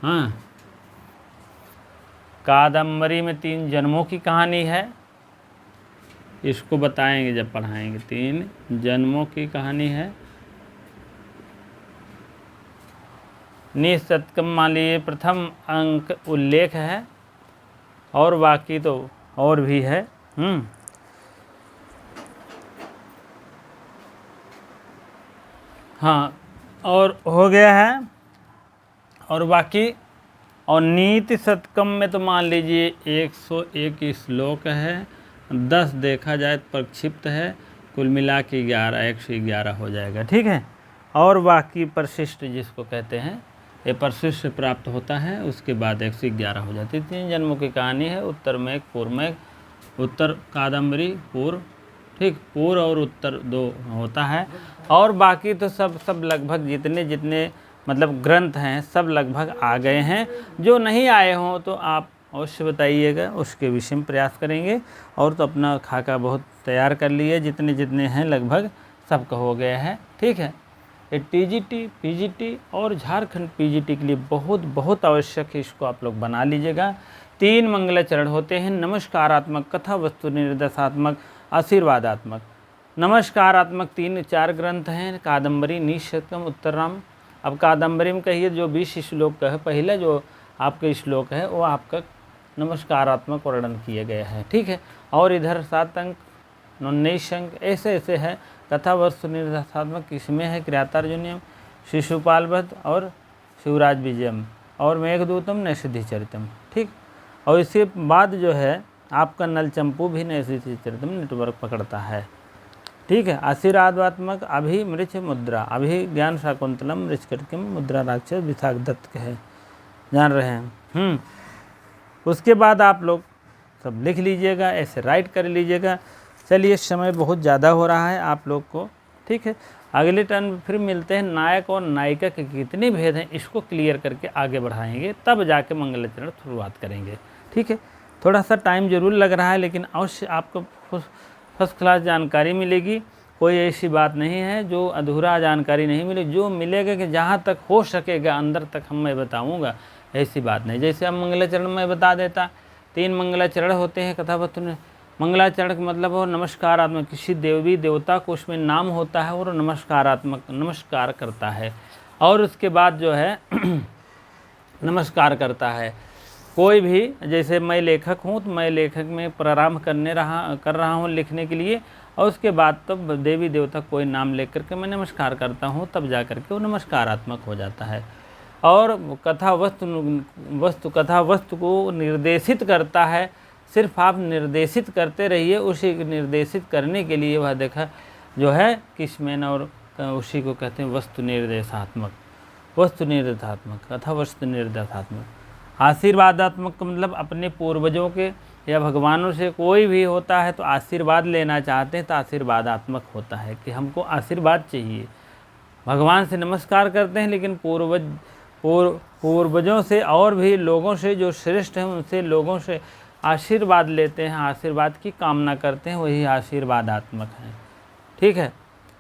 हाँ, कादम्बरी में 3 जन्मों की कहानी है, इसको बताएंगे जब पढ़ाएंगे। 3 जन्मों की कहानी है। निशतकम मान लीजिए प्रथम अंक उल्लेख है, और बाकी तो और भी है। हाँ, और हो गया है, और बाकी और नीति शतकम में तो मान लीजिए 101 श्लोक है, 10 देखा जाए प्रक्षिप्त है, कुल मिला के 111 हो जाएगा। ठीक है, और बाकी परिशिष्ट जिसको कहते हैं, ये परिशिष्ट प्राप्त होता है, उसके बाद 111 हो जाती है। 3 जन्मों की कहानी है, उत्तर में पूर्व में, उत्तर कादम्बरी पूर्व, ठीक, पूर्व और उत्तर 2 होता है। और बाकी तो सब लगभग जितने मतलब ग्रंथ हैं सब लगभग आ गए हैं। जो नहीं आए हों तो आप अवश्य बताइएगा, उसके विषय में प्रयास करेंगे। और तो अपना खाका बहुत तैयार कर लिए, जितने हैं लगभग सबका हो गया है। ठीक है, ये टीजीटी, पीजीटी और झारखंड पीजीटी के लिए बहुत बहुत आवश्यक है, इसको आप लोग बना लीजिएगा। 3 मंगलाचरण होते हैं, नमस्कारात्मक, कथा वस्तु निर्देशात्मक, आशीर्वादात्मक। नमस्कारात्मक 3-4 ग्रंथ हैं, कादम्बरी, निशतकम, उत्तरराम। अब कादम्बरी में कहिए जो 20 श्लोक का है, पहला जो आपका श्लोक है वो आपका नमस्कारात्मक वर्णन किया गया है, ठीक है। और इधर 7 अंक, 19 अंक ऐसे ऐसे है। कथा वस्तु निर्देशात्मक इसमें है क्रियातार्जुनीयम, शिशुपाल वध और शिवराज विजयम और मेघदूतम, नैषधीचरितम, ठीक। और इसके बाद जो है आपका नलचंपू भी नैषधीचरितम नेटवर्क पकड़ता है, ठीक है। आशीर्वादात्मक अभिमृच मुद्रा, अभिज्ञान शाकुंतलम, मृचकटिकम, मुद्रा राक्षस, विशाख दत्त के है, जान रहे हैं। उसके बाद आप लोग सब लिख लीजिएगा, ऐसे राइट कर लीजिएगा। चलिए समय बहुत ज़्यादा हो रहा है आप लोग को, ठीक है। अगले टर्न फिर मिलते हैं, नायक और नायिका के कितने भेद हैं इसको क्लियर करके आगे बढ़ाएंगे, तब जाके मंगलाचरण शुरुआत करेंगे, ठीक है। थोड़ा सा टाइम ज़रूर लग रहा है लेकिन अवश्य आपको फर्स्ट क्लास जानकारी मिलेगी। कोई ऐसी बात नहीं है जो अधूरा जानकारी नहीं मिले, जो मिलेगा कि जहाँ तक हो सकेगा अंदर तक मैं बताऊँगा, ऐसी बात नहीं। जैसे अब मंगलाचरण में बता देता, 3 मंगलाचरण होते हैं कथा वस्तु में। मंगलाचरण का मतलब हो नमस्कारात्मक, किसी देवी देवता को उसमें नाम होता है और नमस्कारात्मक नमस्कार करता है। और उसके बाद जो है नमस्कार करता है कोई भी, जैसे मैं लेखक हूँ तो मैं लेखक में प्रारंभ कर रहा हूँ लिखने के लिए, और उसके बाद तब देवी देवता कोई नाम लेकर के मैं नमस्कार करता हूँ, तब जा कर के वो नमस्कारात्मक हो जाता है। और कथा वस्तु को निर्देशित करता है, सिर्फ आप निर्देशित करते रहिए, उसी निर्देशित करने के लिए वह देखा जो है किसमें, और उसी को कहते हैं वस्तु निर्देशात्मक, कथा वस्तु निर्देशात्मक। आशीर्वादात्मक का मतलब अपने पूर्वजों के या भगवानों से कोई भी होता है तो आशीर्वाद लेना चाहते हैं तो आशीर्वादात्मक होता है कि हमको आशीर्वाद चाहिए। भगवान से नमस्कार करते हैं लेकिन पूर्वजों से और भी लोगों से जो श्रेष्ठ हैं उनसे लोगों से आशीर्वाद लेते हैं, आशीर्वाद की कामना करते हैं, वही आशीर्वादात्मक है, ठीक है।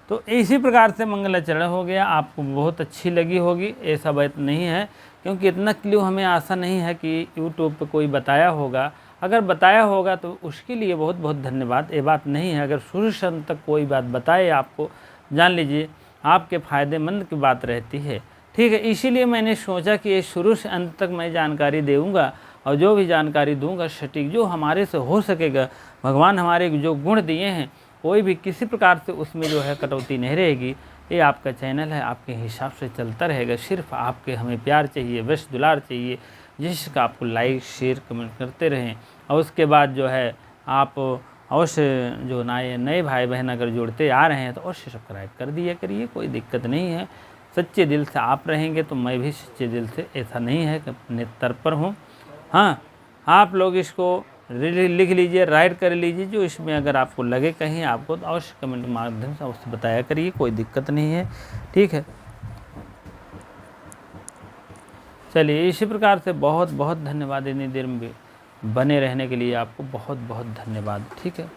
तो इसी प्रकार से मंगलाचरण हो गया, आपको बहुत अच्छी लगी होगी, ऐसा बात नहीं है क्योंकि इतना क्ल्यू हमें आशा नहीं है कि यूट्यूब पे कोई बताया होगा। अगर बताया होगा तो उसके लिए बहुत बहुत धन्यवाद। ये बात नहीं है, अगर शुरू से अंत तक कोई बात बताए आपको, जान लीजिए आपके फ़ायदेमंद की बात रहती है, ठीक है। इसीलिए मैंने सोचा कि ये शुरू से अंत तक मैं जानकारी दूँगा और जो भी जानकारी दूंगा सटीक जो हमारे से हो सकेगा, भगवान हमारे जो गुण दिए हैं कोई भी किसी प्रकार से उसमें जो है कटौती नहीं रहेगी। ये आपका चैनल है, आपके हिसाब से चलता रहेगा, सिर्फ आपके हमें प्यार चाहिए, बस दुलार चाहिए, जिसका आपको लाइक शेयर कमेंट करते रहें। और उसके बाद जो है आप अवश्य जो नए भाई बहन अगर जुड़ते आ रहे हैं तो अवश्य सब्सक्राइब कर दिया करिए, कोई दिक्कत नहीं है। सच्चे दिल से आप रहेंगे तो मैं भी सच्चे दिल से, ऐसा नहीं है कि अपने तत्पर हूँ। हाँ, आप लोग इसको लिख लीजिए, राइट कर लीजिए, जो इसमें अगर आपको लगे कहीं आपको तो अवश्य कमेंट माध्यम से अवश्य बताया करिए, कोई दिक्कत नहीं है, ठीक है। चलिए इसी प्रकार से बहुत बहुत धन्यवाद, इतनी देर में बने रहने के लिए आपको बहुत बहुत धन्यवाद, ठीक है।